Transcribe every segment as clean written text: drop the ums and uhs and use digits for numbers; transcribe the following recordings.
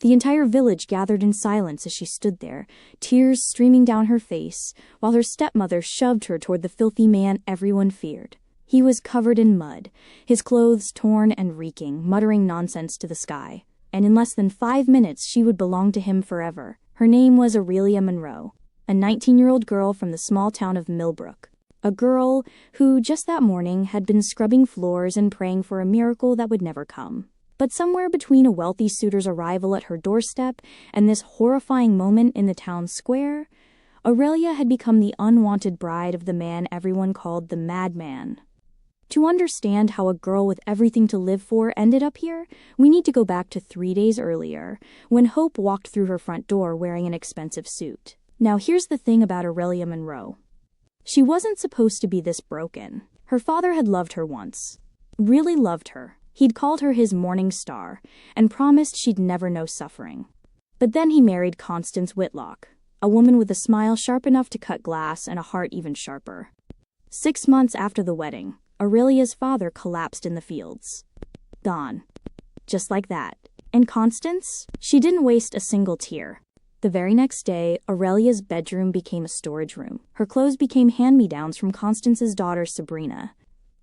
The entire village gathered in silence as she stood there, tears streaming down her face, while her stepmother shoved her toward the filthy man everyone feared. He was covered in mud, his clothes torn and reeking, muttering nonsense to the sky. And in less than 5 minutes she would belong to him forever. Her name was Aurelia Monroe, a 19-year-old girl from the small town of Millbrook. A girl who, just that morning, had been scrubbing floors and praying for a miracle that would never come. But somewhere between a wealthy suitor's arrival at her doorstep and this horrifying moment in the town square, Aurelia had become the unwanted bride of the man everyone called the Madman. To understand how a girl with everything to live for ended up here, we need to go back to 3 days earlier, when Hope walked through her front door wearing an expensive suit. Now here's the thing about Aurelia Monroe. She wasn't supposed to be this broken. Her father had loved her once. Really loved her. He'd called her his morning star, and promised she'd never know suffering. But then he married Constance Whitlock, a woman with a smile sharp enough to cut glass and a heart even sharper. 6 months after the wedding, Aurelia's father collapsed in the fields. Gone. Just like that. And Constance? She didn't waste a single tear. The very next day, Aurelia's bedroom became a storage room. Her clothes became hand-me-downs from Constance's daughter Sabrina.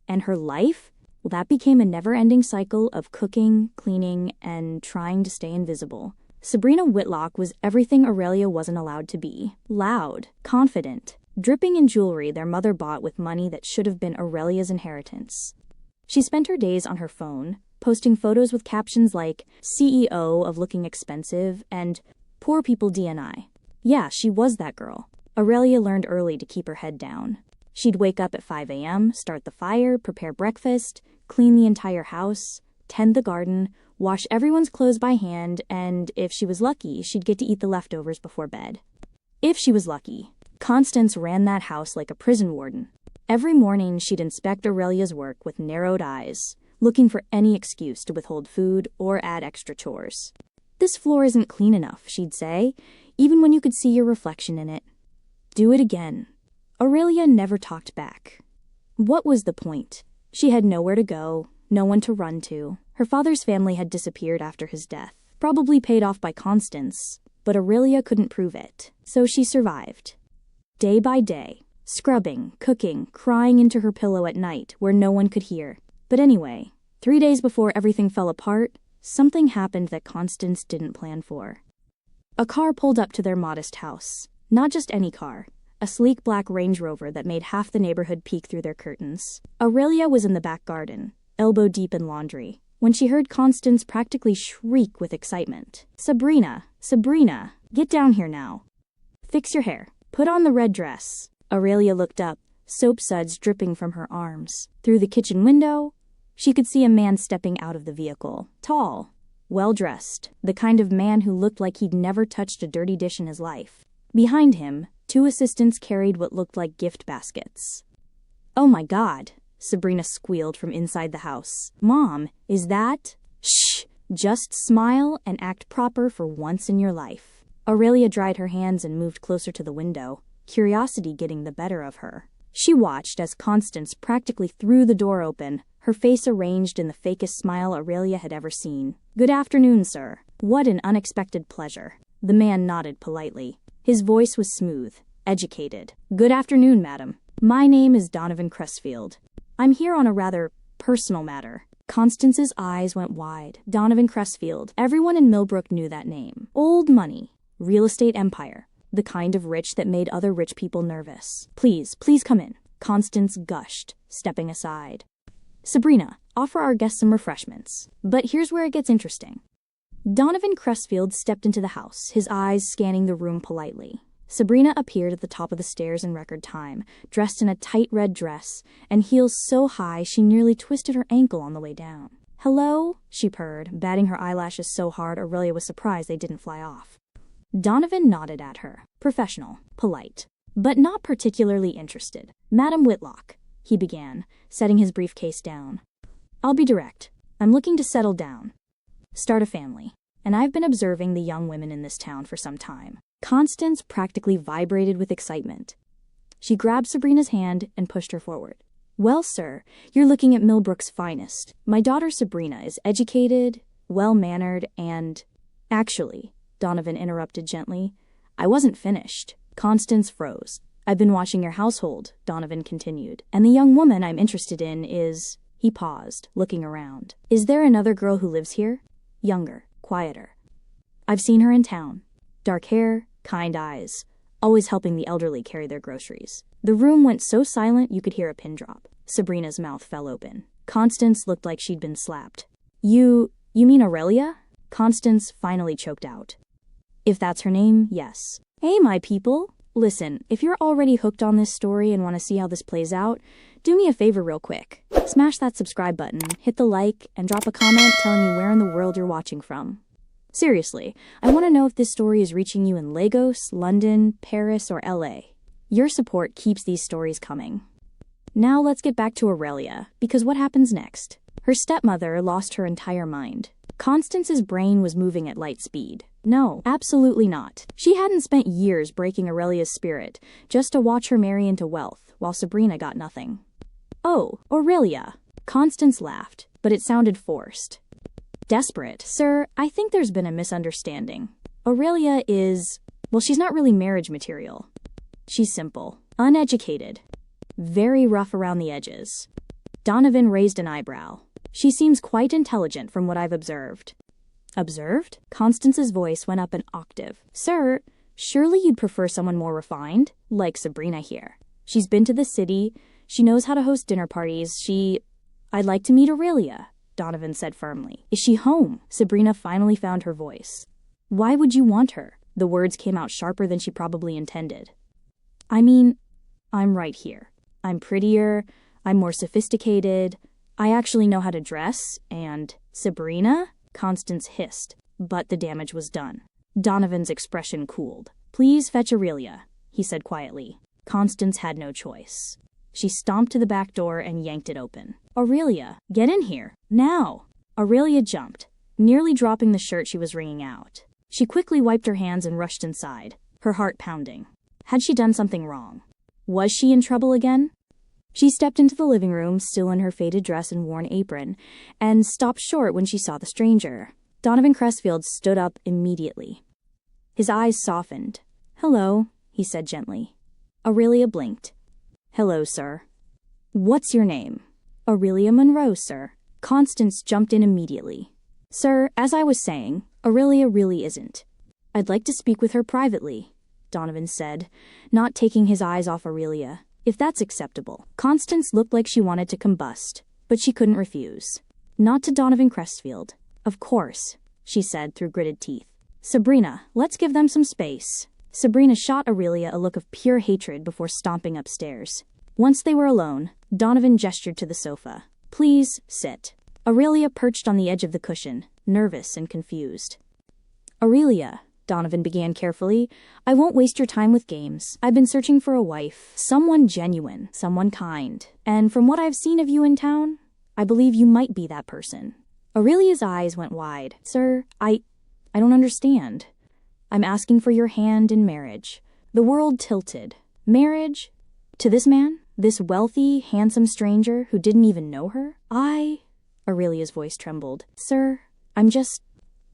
And her life? Well, that became a never-ending cycle of cooking, cleaning, and trying to stay invisible. Sabrina Whitlock was everything Aurelia wasn't allowed to be. Loud, confident, dripping in jewelry their mother bought with money that should have been Aurelia's inheritance. She spent her days on her phone, posting photos with captions like CEO of looking expensive and poor people DNI. Yeah, she was that girl. Aurelia learned early to keep her head down. She'd wake up at 5 a.m., start the fire, prepare breakfast, clean the entire house, tend the garden, wash everyone's clothes by hand, and if she was lucky, she'd get to eat the leftovers before bed. If she was lucky. Constance ran that house like a prison warden. Every morning, she'd inspect Aurelia's work with narrowed eyes, looking for any excuse to withhold food or add extra chores. This floor isn't clean enough, she'd say, even when you could see your reflection in it. Do it again. Aurelia never talked back. What was the point? She had nowhere to go, no one to run to. Her father's family had disappeared after his death, probably paid off by Constance, but Aurelia couldn't prove it, so she survived. Day by day, scrubbing, cooking, crying into her pillow at night where no one could hear. But anyway, 3 days before everything fell apart, something happened that Constance didn't plan for. A car pulled up to their modest house. Not just any car. A sleek black Range Rover that made half the neighborhood peek through their curtains. Aurelia was in the back garden, elbow deep in laundry, when she heard Constance practically shriek with excitement. Sabrina, get down here now. Fix your hair. Put on the red dress. Aurelia looked up, soap suds dripping from her arms. Through the kitchen window, she could see a man stepping out of the vehicle. Tall, well-dressed, the kind of man who looked like he'd never touched a dirty dish in his life. Behind him, 2 assistants carried what looked like gift baskets. "Oh my God," Sabrina squealed from inside the house. "Mom, is that—" "Shh! Just smile and act proper for once in your life." Aurelia dried her hands and moved closer to the window, curiosity getting the better of her. She watched as Constance practically threw the door open, her face arranged in the fakest smile Aurelia had ever seen. "Good afternoon, sir." "What an unexpected pleasure." The man nodded politely. His voice was smooth, educated. "Good afternoon, madam. My name is Donovan Cressfield. I'm here on a rather personal matter." Constance's eyes went wide. Donovan Cressfield. Everyone in Millbrook knew that name. Old money. Real estate empire. The kind of rich that made other rich people nervous. Please come in." Constance gushed, stepping aside. "Sabrina, offer our guests some refreshments." But here's where it gets interesting. Donovan Cressfield stepped into the house, his eyes scanning the room politely. Sabrina appeared at the top of the stairs in record time, dressed in a tight red dress, and heels so high she nearly twisted her ankle on the way down. "Hello?" she purred, batting her eyelashes so hard Aurelia was surprised they didn't fly off. Donovan nodded at her. Professional, polite, but not particularly interested. "Madam Whitlock," he began, setting his briefcase down. "I'll be direct. I'm looking to settle down. Start a family. And I've been observing the young women in this town for some time." Constance practically vibrated with excitement. She grabbed Sabrina's hand and pushed her forward. "Well, sir, you're looking at Millbrook's finest. My daughter Sabrina is educated, well-mannered, and..." Actually, Donovan interrupted gently, I wasn't finished. Constance froze. I've been watching your household, Donovan continued, and the young woman I'm interested in is... He paused, looking around. Is there another girl who lives here? Younger, quieter. I've seen her in town. Dark hair, kind eyes, always helping the elderly carry their groceries. The room went so silent you could hear a pin drop. Sabrina's mouth fell open. Constance looked like she'd been slapped. You mean Aurelia? Constance finally choked out. If that's her name, yes. Hey, my people. Listen, if you're already hooked on this story and want to see how this plays out, do me a favor real quick. Smash that subscribe button, hit the like, and drop a comment telling me where in the world you're watching from. Seriously, I want to know if this story is reaching you in Lagos, London, Paris, or LA. Your support keeps these stories coming. Now let's get back to Aurelia, because what happens next? Her stepmother lost her entire mind. Constance's brain was moving at light speed. No, absolutely not. She hadn't spent years breaking Aurelia's spirit, just to watch her marry into wealth, while Sabrina got nothing. Oh, Aurelia. Constance laughed, but it sounded forced. Desperate. Sir, I think there's been a misunderstanding. Aurelia is... well, she's not really marriage material. She's simple, uneducated, very rough around the edges. Donovan raised an eyebrow. She seems quite intelligent from what I've observed. Observed? Constance's voice went up an octave. Sir, surely you'd prefer someone more refined? Like Sabrina here. She's been to the city. She knows how to host dinner parties. I'd like to meet Aurelia, Donovan said firmly. Is she home? Sabrina finally found her voice. Why would you want her? The words came out sharper than she probably intended. I mean, I'm right here. I'm prettier. I'm more sophisticated. I actually know how to dress, and... Sabrina? Constance hissed, but the damage was done. Donovan's expression cooled. Please fetch Aurelia, he said quietly. Constance had no choice. She stomped to the back door and yanked it open. Aurelia, get in here, now! Aurelia jumped, nearly dropping the shirt she was wringing out. She quickly wiped her hands and rushed inside, her heart pounding. Had she done something wrong? Was she in trouble again? She stepped into the living room, still in her faded dress and worn apron, and stopped short when she saw the stranger. Donovan Crestfield stood up immediately. His eyes softened. Hello, he said gently. Aurelia blinked. Hello, sir. What's your name? Aurelia Monroe, sir. Constance jumped in immediately. Sir, as I was saying, Aurelia really isn't. I'd like to speak with her privately, Donovan said, not taking his eyes off Aurelia. If that's acceptable. Constance looked like she wanted to combust, but she couldn't refuse. Not to Donovan Crestfield. Of course, she said through gritted teeth. Sabrina, let's give them some space. Sabrina shot Aurelia a look of pure hatred before stomping upstairs. Once they were alone, Donovan gestured to the sofa. Please, sit. Aurelia perched on the edge of the cushion, nervous and confused. Aurelia, Donovan began carefully, I won't waste your time with games. I've been searching for a wife. Someone genuine, someone kind. And from what I've seen of you in town, I believe you might be that person. Aurelia's eyes went wide. Sir, I don't understand. I'm asking for your hand in marriage. The world tilted. Marriage? To this man? This wealthy, handsome stranger who didn't even know her? Aurelia's voice trembled. Sir, I'm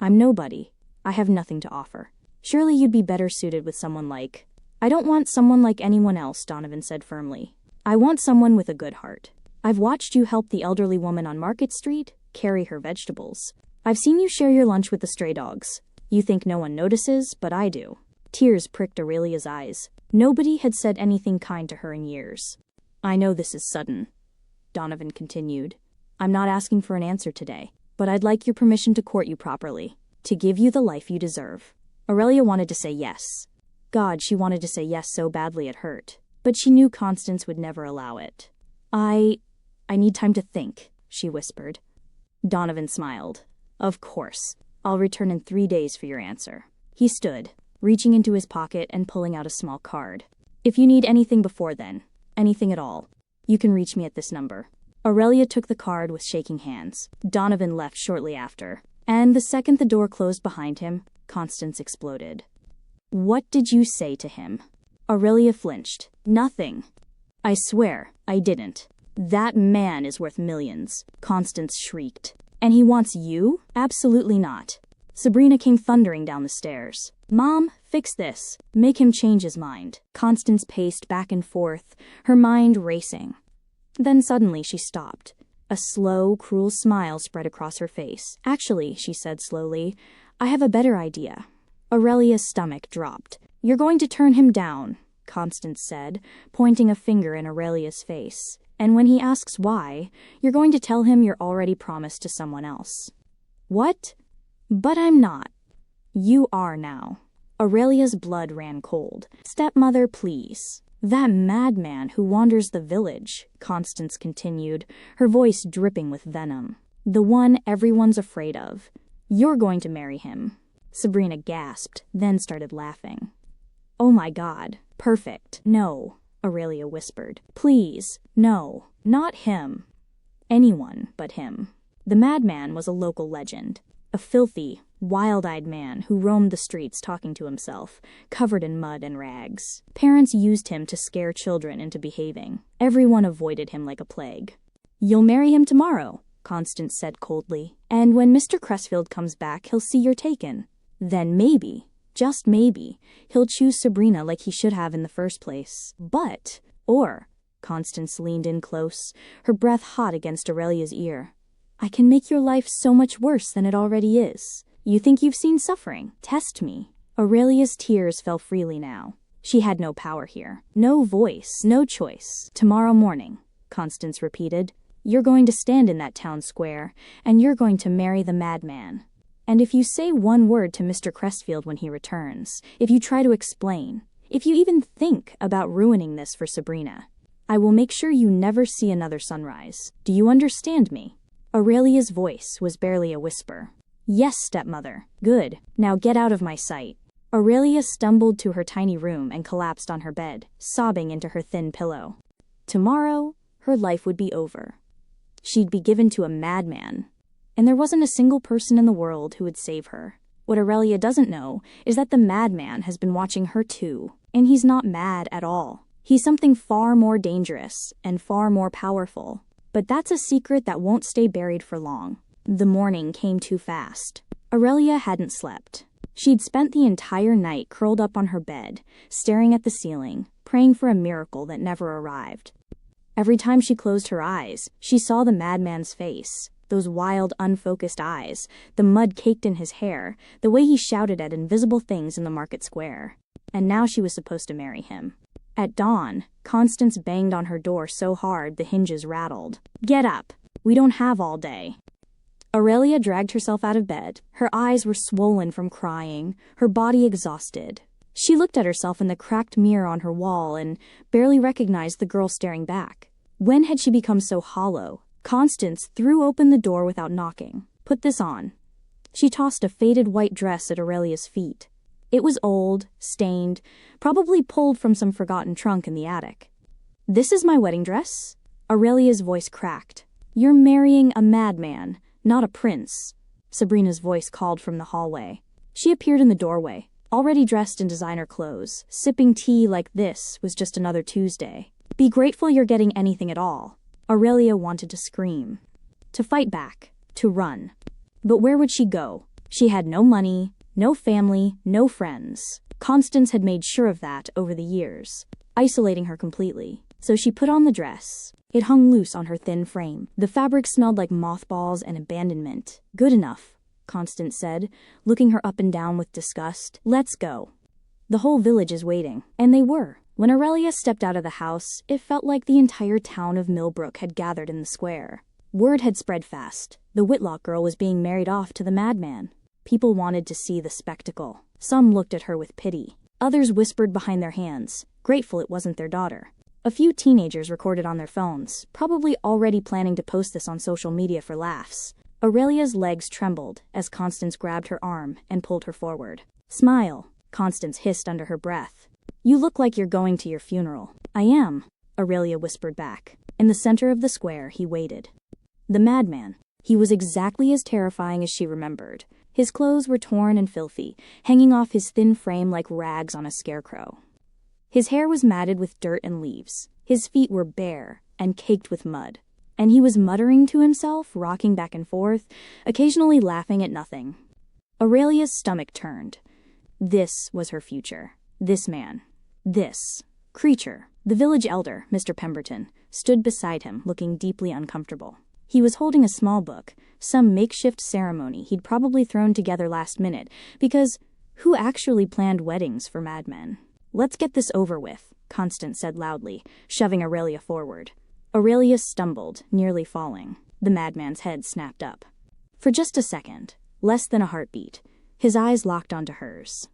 nobody. I have nothing to offer. Surely you'd be better suited with someone like... I don't want someone like anyone else, Donovan said firmly. I want someone with a good heart. I've watched you help the elderly woman on Market Street carry her vegetables. I've seen you share your lunch with the stray dogs. You think no one notices, but I do. Tears pricked Aurelia's eyes. Nobody had said anything kind to her in years. I know this is sudden, Donovan continued. I'm not asking for an answer today, but I'd like your permission to court you properly. To give you the life you deserve. Aurelia wanted to say yes. God, she wanted to say yes so badly it hurt. But she knew Constance would never allow it. I need time to think, she whispered. Donovan smiled. Of course. I'll return in 3 days for your answer. He stood, reaching into his pocket and pulling out a small card. If you need anything before then, anything at all, you can reach me at this number. Aurelia took the card with shaking hands. Donovan left shortly after. And the second the door closed behind him, Constance exploded. What did you say to him? Aurelia flinched. Nothing. I swear, I didn't. That man is worth millions, Constance shrieked. And he wants you? Absolutely not. Sabrina came thundering down the stairs. "Mom, fix this. Make him change his mind." Constance paced back and forth, her mind racing. Then suddenly she stopped. A slow, cruel smile spread across her face. "Actually," she said slowly, "I have a better idea." Aurelia's stomach dropped. "You're going to turn him down," Constance said, pointing a finger in Aurelia's face. "And when he asks why, you're going to tell him you're already promised to someone else." "What?" "But I'm not." "You are now." Aurelia's blood ran cold. "Stepmother, please." "That madman who wanders the village," Constance continued, her voice dripping with venom. "The one everyone's afraid of. You're going to marry him." Sabrina gasped, then started laughing. "Oh my God, perfect." "No," Aurelia whispered. "Please, no, not him. Anyone but him." The madman was a local legend. A filthy, wild-eyed man who roamed the streets talking to himself, covered in mud and rags. Parents used him to scare children into behaving. Everyone avoided him like a plague. "You'll marry him tomorrow," Constance said coldly. "And when Mr. Cressfield comes back, he'll see you're taken. Then maybe, just maybe, he'll choose Sabrina like he should have in the first place. Or," Constance leaned in close, her breath hot against Aurelia's ear, "I can make your life so much worse than it already is. You think you've seen suffering? Test me." Aurelia's tears fell freely now. She had no power here. No voice, no choice. "Tomorrow morning," Constance repeated. "You're going to stand in that town square, and you're going to marry the madman. And if you say one word to Mr. Cressfield when he returns, if you try to explain, if you even think about ruining this for Sabrina, I will make sure you never see another sunrise. Do you understand me?" Aurelia's voice was barely a whisper. "Yes, stepmother." "Good. Now get out of my sight." Aurelia stumbled to her tiny room and collapsed on her bed, sobbing into her thin pillow. Tomorrow, her life would be over. She'd be given to a madman. And there wasn't a single person in the world who would save her. What Aurelia doesn't know is that the madman has been watching her too. And he's not mad at all. He's something far more dangerous and far more powerful. But that's a secret that won't stay buried for long. The morning came too fast. Aurelia hadn't slept. She'd spent the entire night curled up on her bed, staring at the ceiling, praying for a miracle that never arrived. Every time she closed her eyes, she saw the madman's face. Those wild, unfocused eyes, the mud caked in his hair, the way he shouted at invisible things in the market square. And now she was supposed to marry him. At dawn, Constance banged on her door so hard the hinges rattled. "Get up! We don't have all day." Aurelia dragged herself out of bed. Her eyes were swollen from crying, her body exhausted. She looked at herself in the cracked mirror on her wall and barely recognized the girl staring back. When had she become so hollow? Constance threw open the door without knocking. "Put this on." She tossed a faded white dress at Aurelia's feet. It was old, stained, probably pulled from some forgotten trunk in the attic. "This is my wedding dress?" Aurelia's voice cracked. "You're marrying a madman, not a prince," Sabrina's voice called from the hallway. She appeared in the doorway, already dressed in designer clothes. Sipping tea like this was just another Tuesday. "Be grateful you're getting anything at all." Aurelia wanted to scream, to fight back, to run. But where would she go? She had no money, no family, no friends. Constance had made sure of that over the years, isolating her completely. So she put on the dress. It hung loose on her thin frame. The fabric smelled like mothballs and abandonment. "Good enough," Constance said, looking her up and down with disgust. "Let's go. The whole village is waiting." And they were. When Aurelia stepped out of the house, it felt like the entire town of Millbrook had gathered in the square. Word had spread fast. The Whitlock girl was being married off to the madman. People wanted to see the spectacle. Some looked at her with pity. Others whispered behind their hands, grateful it wasn't their daughter. A few teenagers recorded on their phones, probably already planning to post this on social media for laughs. Aurelia's legs trembled as Constance grabbed her arm and pulled her forward. "Smile," Constance hissed under her breath. "You look like you're going to your funeral." "I am," Aurelia whispered back. In the center of the square, he waited. The madman. He was exactly as terrifying as she remembered. His clothes were torn and filthy, hanging off his thin frame like rags on a scarecrow. His hair was matted with dirt and leaves. His feet were bare and caked with mud. And he was muttering to himself, rocking back and forth, occasionally laughing at nothing. Aurelia's stomach turned. This was her future. This man. This creature. The village elder, Mr. Pemberton, stood beside him, looking deeply uncomfortable. He was holding a small book, some makeshift ceremony he'd probably thrown together last minute, because who actually planned weddings for madmen? "Let's get this over with," Constance said loudly, shoving Aurelia forward. Aurelia stumbled, nearly falling. The madman's head snapped up. For just a second, less than a heartbeat, his eyes locked onto hers.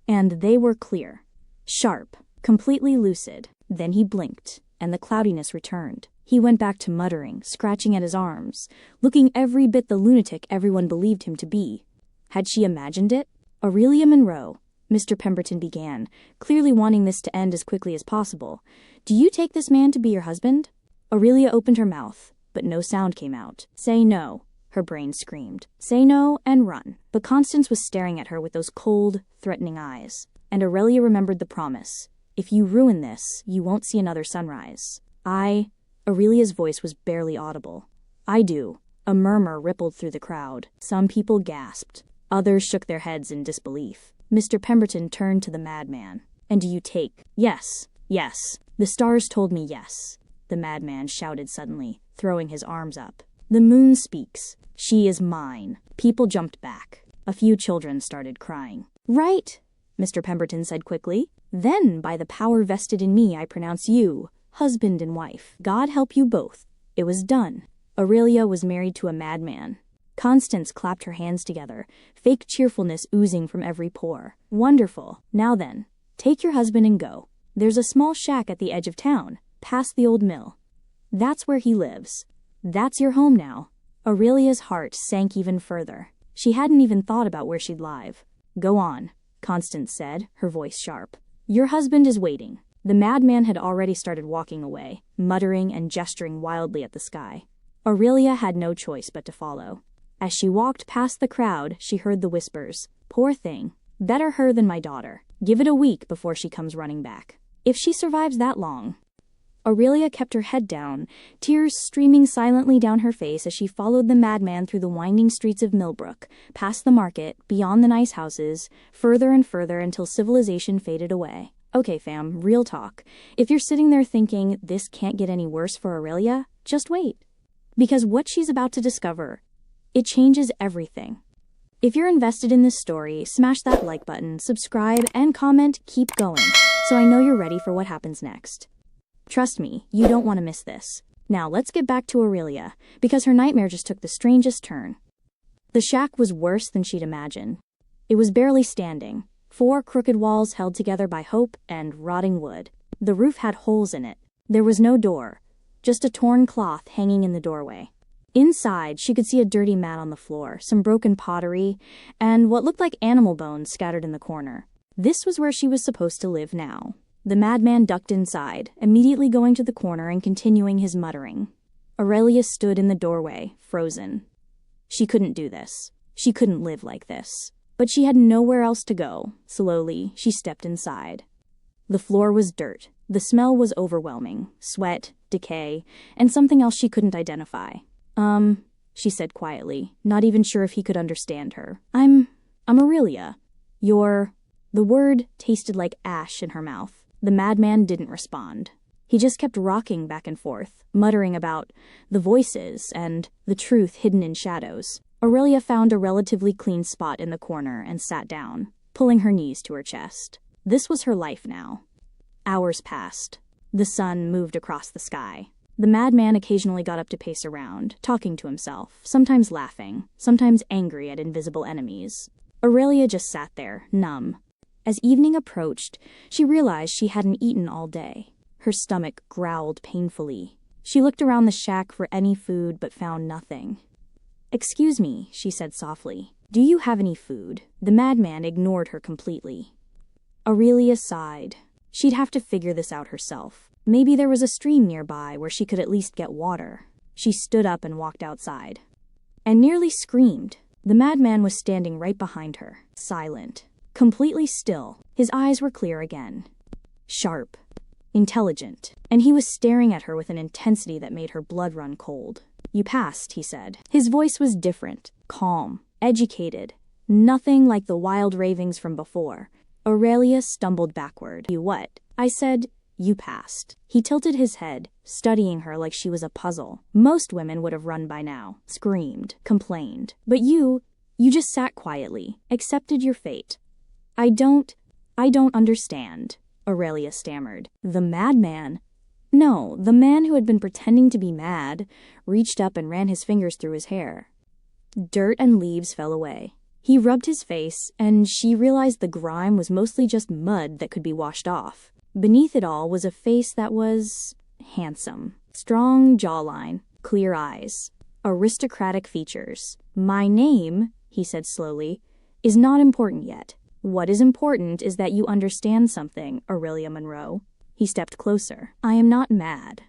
And they were clear, sharp, completely lucid. Then he blinked, and the cloudiness returned. He went back to muttering, scratching at his arms, looking every bit the lunatic everyone believed him to be. Had she imagined it? "Aurelia Monroe," Mr. Pemberton began, clearly wanting this to end as quickly as possible. "Do you take this man to be your husband?" Aurelia opened her mouth, but no sound came out. "Say no," her brain screamed. "Say no and run." But Constance was staring at her with those cold, threatening eyes. And Aurelia remembered the promise. "If you ruin this, you won't see another sunrise." Aurelia's voice was barely audible. "I do." A murmur rippled through the crowd. Some people gasped. Others shook their heads in disbelief. Mr. Pemberton turned to the madman. "And do you take?" "Yes. Yes. The stars told me yes," the madman shouted suddenly, throwing his arms up. "The moon speaks. She is mine." People jumped back. A few children started crying. "Right," Mr. Pemberton said quickly. "Then, by the power vested in me, I pronounce you husband and wife. God help you both." It was done. Aurelia was married to a madman. Constance clapped her hands together, fake cheerfulness oozing from every pore. "Wonderful. Now then, take your husband and go. There's a small shack at the edge of town, past the old mill. That's where he lives. That's your home now." Aurelia's heart sank even further. She hadn't even thought about where she'd live. "Go on," Constance said, her voice sharp. "Your husband is waiting." The madman had already started walking away, muttering and gesturing wildly at the sky. Aurelia had no choice but to follow. As she walked past the crowd, she heard the whispers. "Poor thing. Better her than my daughter. Give it a week before she comes running back. If she survives that long." Aurelia kept her head down, tears streaming silently down her face as she followed the madman through the winding streets of Millbrook, past the market, beyond the nice houses, further and further until civilization faded away. Okay, fam, real talk. If you're sitting there thinking this can't get any worse for Aurelia, just wait. Because what she's about to discover, it changes everything. If you're invested in this story, smash that like button, subscribe, and comment, keep going, so I know you're ready for what happens next. Trust me, you don't want to miss this. Now let's get back to Aurelia, because her nightmare just took the strangest turn. The shack was worse than she'd imagined. It was barely standing, 4 crooked walls held together by hope and rotting wood. The roof had holes in it. There was no door, just a torn cloth hanging in the doorway. Inside, she could see a dirty mat on the floor, some broken pottery, and what looked like animal bones scattered in the corner. This was where she was supposed to live now. The madman ducked inside, immediately going to the corner and continuing his muttering. Aurelia stood in the doorway, frozen. She couldn't do this. She couldn't live like this. But she had nowhere else to go. Slowly, she stepped inside. The floor was dirt. The smell was overwhelming. Sweat, decay, and something else she couldn't identify. She said quietly, not even sure if he could understand her. I'm Aurelia. The word tasted like ash in her mouth. The madman didn't respond. He just kept rocking back and forth, muttering about the voices and the truth hidden in shadows. Aurelia found a relatively clean spot in the corner and sat down, pulling her knees to her chest. This was her life now. Hours passed. The sun moved across the sky. The madman occasionally got up to pace around, talking to himself, sometimes laughing, sometimes angry at invisible enemies. Aurelia just sat there, numb. As evening approached, she realized she hadn't eaten all day. Her stomach growled painfully. She looked around the shack for any food but found nothing. "Excuse me," she said softly. "Do you have any food?" The madman ignored her completely. Aurelia sighed. She'd have to figure this out herself. Maybe there was a stream nearby where she could at least get water. She stood up and walked outside. And nearly screamed. The madman was standing right behind her, silent, completely still. His eyes were clear again. Sharp. Intelligent. And he was staring at her with an intensity that made her blood run cold. "You passed," he said. His voice was different, calm, educated, Nothing like the wild ravings from before. Aurelia stumbled backward. You what? I said. You passed. He tilted his head, studying her like she was a puzzle. Most women would have run by now, screamed, complained. But you just sat quietly, accepted your fate. I don't understand, Aurelia stammered. The madman? No, the man who had been pretending to be mad reached up and ran his fingers through his hair. Dirt and leaves fell away. He rubbed his face, and she realized the grime was mostly just mud that could be washed off. Beneath it all was a face that was handsome. Strong jawline, clear eyes, aristocratic features. My name, he said slowly, is not important yet. What is important is that you understand something, Aurelia Monroe. He stepped closer. I am not mad.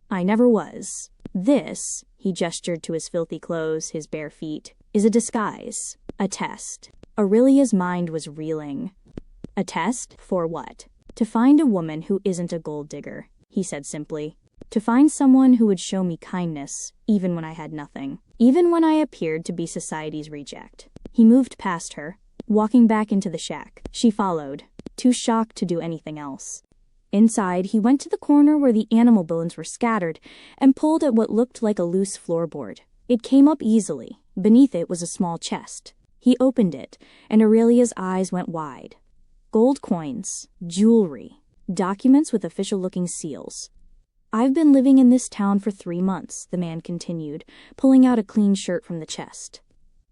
I never was. This, he gestured to his filthy clothes, his bare feet, is a disguise. A test. Aurelia's mind was reeling. A test? For what? To find a woman who isn't a gold digger, he said simply. To find someone who would show me kindness, even when I had nothing. Even when I appeared to be society's reject. He moved past her, walking back into the shack. She followed, too shocked to do anything else. Inside, he went to the corner where the animal bones were scattered and pulled at what looked like a loose floorboard. It came up easily. Beneath it was a small chest. He opened it, and Aurelia's eyes went wide. Gold coins, jewelry, documents with official-looking seals. I've been living in this town for 3 months, the man continued, pulling out a clean shirt from the chest.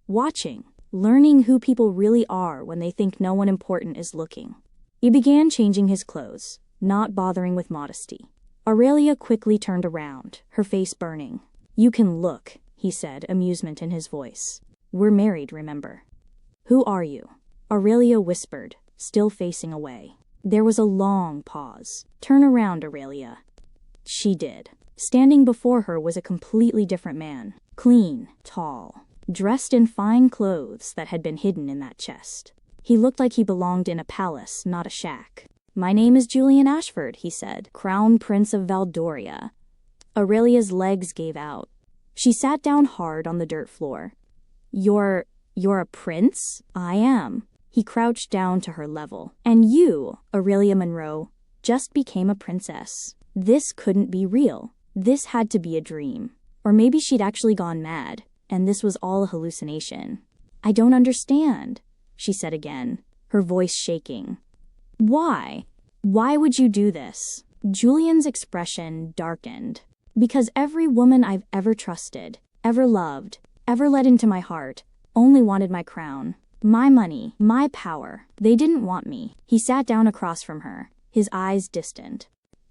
Watching, learning who people really are when they think no one important is looking. He began changing his clothes, not bothering with modesty. Aurelia quickly turned around, her face burning. You can look, he said, amusement in his voice. We're married, remember. Who are you? Aurelia whispered, still facing away. There was a long pause. Turn around, Aurelia. She did. Standing before her was a completely different man. Clean, tall, dressed in fine clothes that had been hidden in that chest. He looked like he belonged in a palace, not a shack. My name is Julian Ashford, he said, Crown Prince of Valdoria. Aurelia's legs gave out. She sat down hard on the dirt floor. You're a prince? I am. He crouched down to her level. And you, Aurelia Monroe, just became a princess. This couldn't be real. This had to be a dream. Or maybe she'd actually gone mad, and this was all a hallucination. I don't understand, she said again, her voice shaking. Why? Why would you do this? Julian's expression darkened. Because every woman I've ever trusted, ever loved, ever let into my heart, only wanted my crown, my money, my power. They didn't want me. He sat down across from her, his eyes distant.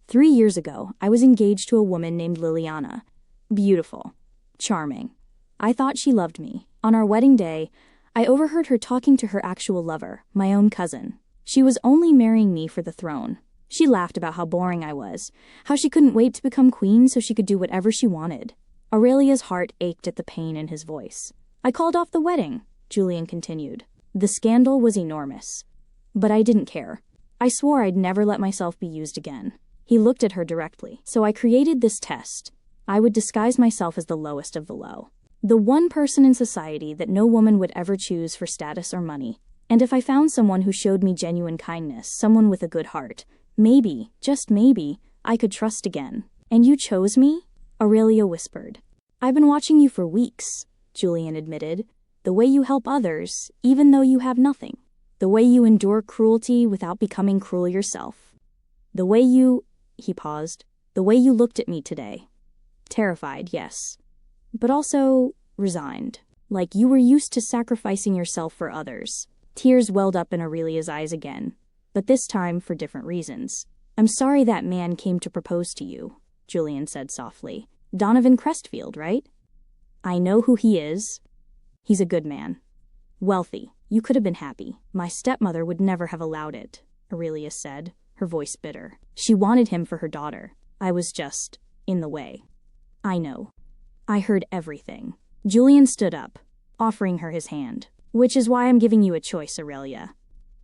3 years ago, I was engaged to a woman named Liliana. Beautiful. Charming. I thought she loved me. On our wedding day, I overheard her talking to her actual lover, my own cousin. She was only marrying me for the throne. She laughed about how boring I was, how she couldn't wait to become queen so she could do whatever she wanted. Aurelia's heart ached at the pain in his voice. I called off the wedding, Julian continued. The scandal was enormous. But I didn't care. I swore I'd never let myself be used again. He looked at her directly. So I created this test. I would disguise myself as the lowest of the low. The one person in society that no woman would ever choose for status or money. And if I found someone who showed me genuine kindness, someone with a good heart, maybe, just maybe, I could trust again. And you chose me? Aurelia whispered. I've been watching you for weeks, Julian admitted. The way you help others, even though you have nothing. The way you endure cruelty without becoming cruel yourself. The way you... He paused. The way you looked at me today. Terrified, yes. But also resigned. Like you were used to sacrificing yourself for others. Tears welled up in Aurelia's eyes again. But this time for different reasons. I'm sorry that man came to propose to you, Julian said softly. Donovan Crestfield, right? I know who he is. He's a good man. Wealthy. You could have been happy. My stepmother would never have allowed it, Aurelia said, her voice bitter. She wanted him for her daughter. I was just in the way. I know. I heard everything. Julian stood up, offering her his hand. Which is why I'm giving you a choice, Aurelia.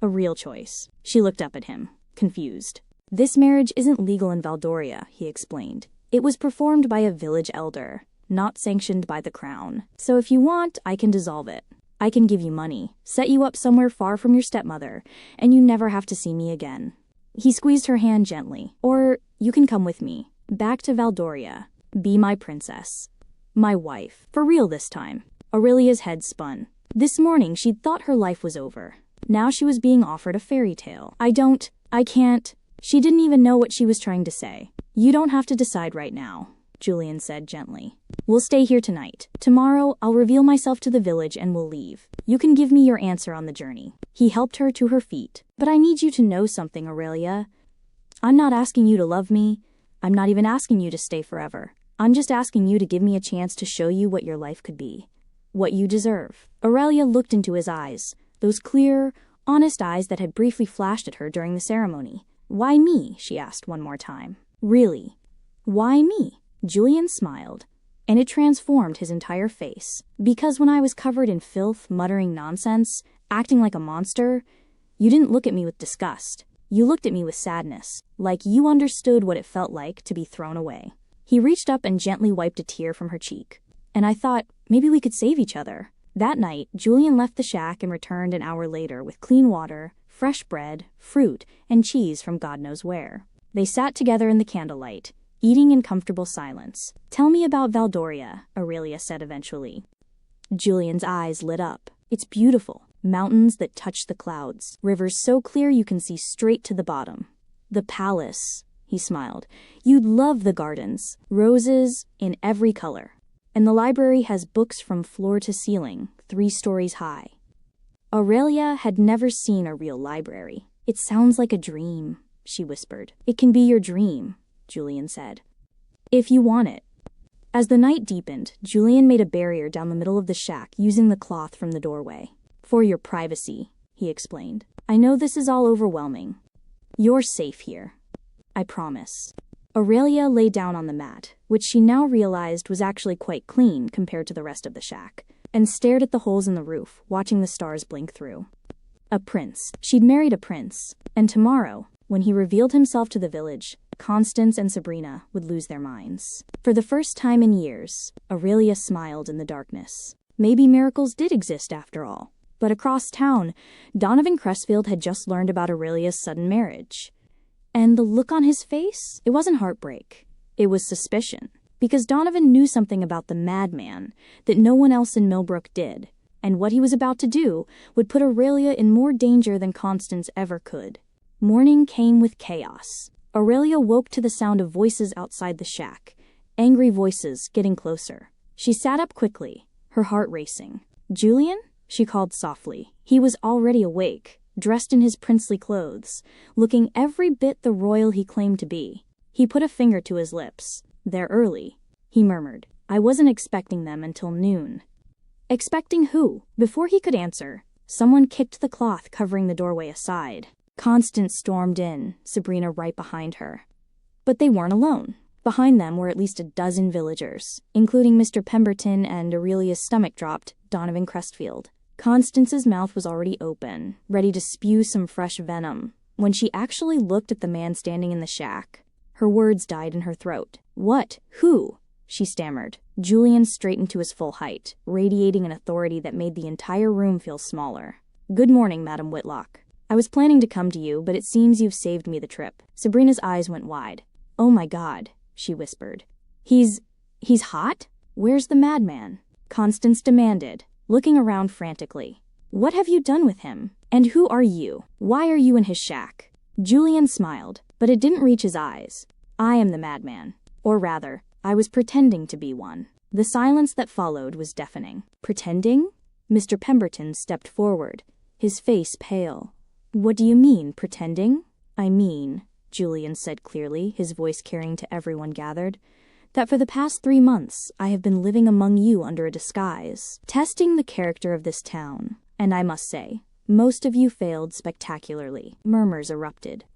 A real choice. She looked up at him, confused. This marriage isn't legal in Valdoria, he explained. It was performed by a village elder, not sanctioned by the crown. So if you want, I can dissolve it. I can give you money, set you up somewhere far from your stepmother, and you never have to see me again." He squeezed her hand gently. "Or you can come with me, back to Valdoria. Be my princess. My wife. For real this time." Aurelia's head spun. This morning she'd thought her life was over. Now she was being offered a fairy tale. I can't. She didn't even know what she was trying to say. "You don't have to decide right now," Julian said gently. "We'll stay here tonight. Tomorrow, I'll reveal myself to the village and we'll leave. You can give me your answer on the journey." He helped her to her feet. "But I need you to know something, Aurelia. I'm not asking you to love me. I'm not even asking you to stay forever. I'm just asking you to give me a chance to show you what your life could be. What you deserve." Aurelia looked into his eyes, those clear, honest eyes that had briefly flashed at her during the ceremony. "Why me?" she asked one more time. "Really? Why me?" Julian smiled, and it transformed his entire face. "Because when I was covered in filth, muttering nonsense, acting like a monster, you didn't look at me with disgust. You looked at me with sadness, like you understood what it felt like to be thrown away." He reached up and gently wiped a tear from her cheek. "And I thought, maybe we could save each other." That night, Julian left the shack and returned an hour later with clean water, fresh bread, fruit, and cheese from God knows where. They sat together in the candlelight, eating in comfortable silence. "Tell me about Valdoria," Aurelia said eventually. Julian's eyes lit up. "It's beautiful. Mountains that touch the clouds. Rivers so clear you can see straight to the bottom. The palace," he smiled. "You'd love the gardens. Roses in every color. And the library has books from floor to ceiling, 3 stories high." Aurelia had never seen a real library. "It sounds like a dream," she whispered. "It can be your dream," Julian said. "If you want it." As the night deepened, Julian made a barrier down the middle of the shack using the cloth from the doorway. "For your privacy," he explained. "I know this is all overwhelming. You're safe here. I promise." Aurelia lay down on the mat, which she now realized was actually quite clean compared to the rest of the shack, and stared at the holes in the roof, watching the stars blink through. A prince. She'd married a prince, and tomorrow, when he revealed himself to the village, Constance and Sabrina would lose their minds. For the first time in years, Aurelia smiled in the darkness. Maybe miracles did exist after all. But across town, Donovan Crestfield had just learned about Aurelia's sudden marriage. And the look on his face? It wasn't heartbreak. It was suspicion. Because Donovan knew something about the MADMAN that no one else in Millbrook did. And what he was about to do would put Aurelia in more danger than Constance ever could. Morning came with chaos. Aurelia woke to the sound of voices outside the shack. Angry voices getting closer. She sat up quickly, her heart racing. "Julian?" she called softly. He was already awake, dressed in his princely clothes, looking every bit the royal he claimed to be. He put a finger to his lips. "They're early," he murmured. "I wasn't expecting them until noon." Expecting who? Before he could answer, someone kicked the cloth covering the doorway aside. Constance stormed in, Sabrina right behind her. But they weren't alone. Behind them were at least a dozen villagers, including Mr. Pemberton and, Aurelia's stomach dropped, Donovan Crestfield. Constance's mouth was already open, ready to spew some fresh venom, when she actually looked at the man standing in the shack. Her words died in her throat. "What? Who?" she stammered. Julian straightened to his full height, radiating an authority that made the entire room feel smaller. "Good morning, Madam Whitlock. I was planning to come to you, but it seems you've saved me the trip." Sabrina's eyes went wide. "Oh my God," she whispered. He's hot? Where's the madman?" Constance demanded, looking around frantically. "What have you done with him? And who are you? Why are you in his shack?" Julian smiled, but it didn't reach his eyes. "I am the madman. Or rather, I was pretending to be one." The silence that followed was deafening. "Pretending?" Mr. Pemberton stepped forward, his face pale. "What do you mean, pretending?" "I mean," Julian said clearly, his voice carrying to everyone gathered, "that for the past 3 months I have been living among you under a disguise, testing the character of this town, and I must say, most of you failed spectacularly." Murmurs erupted.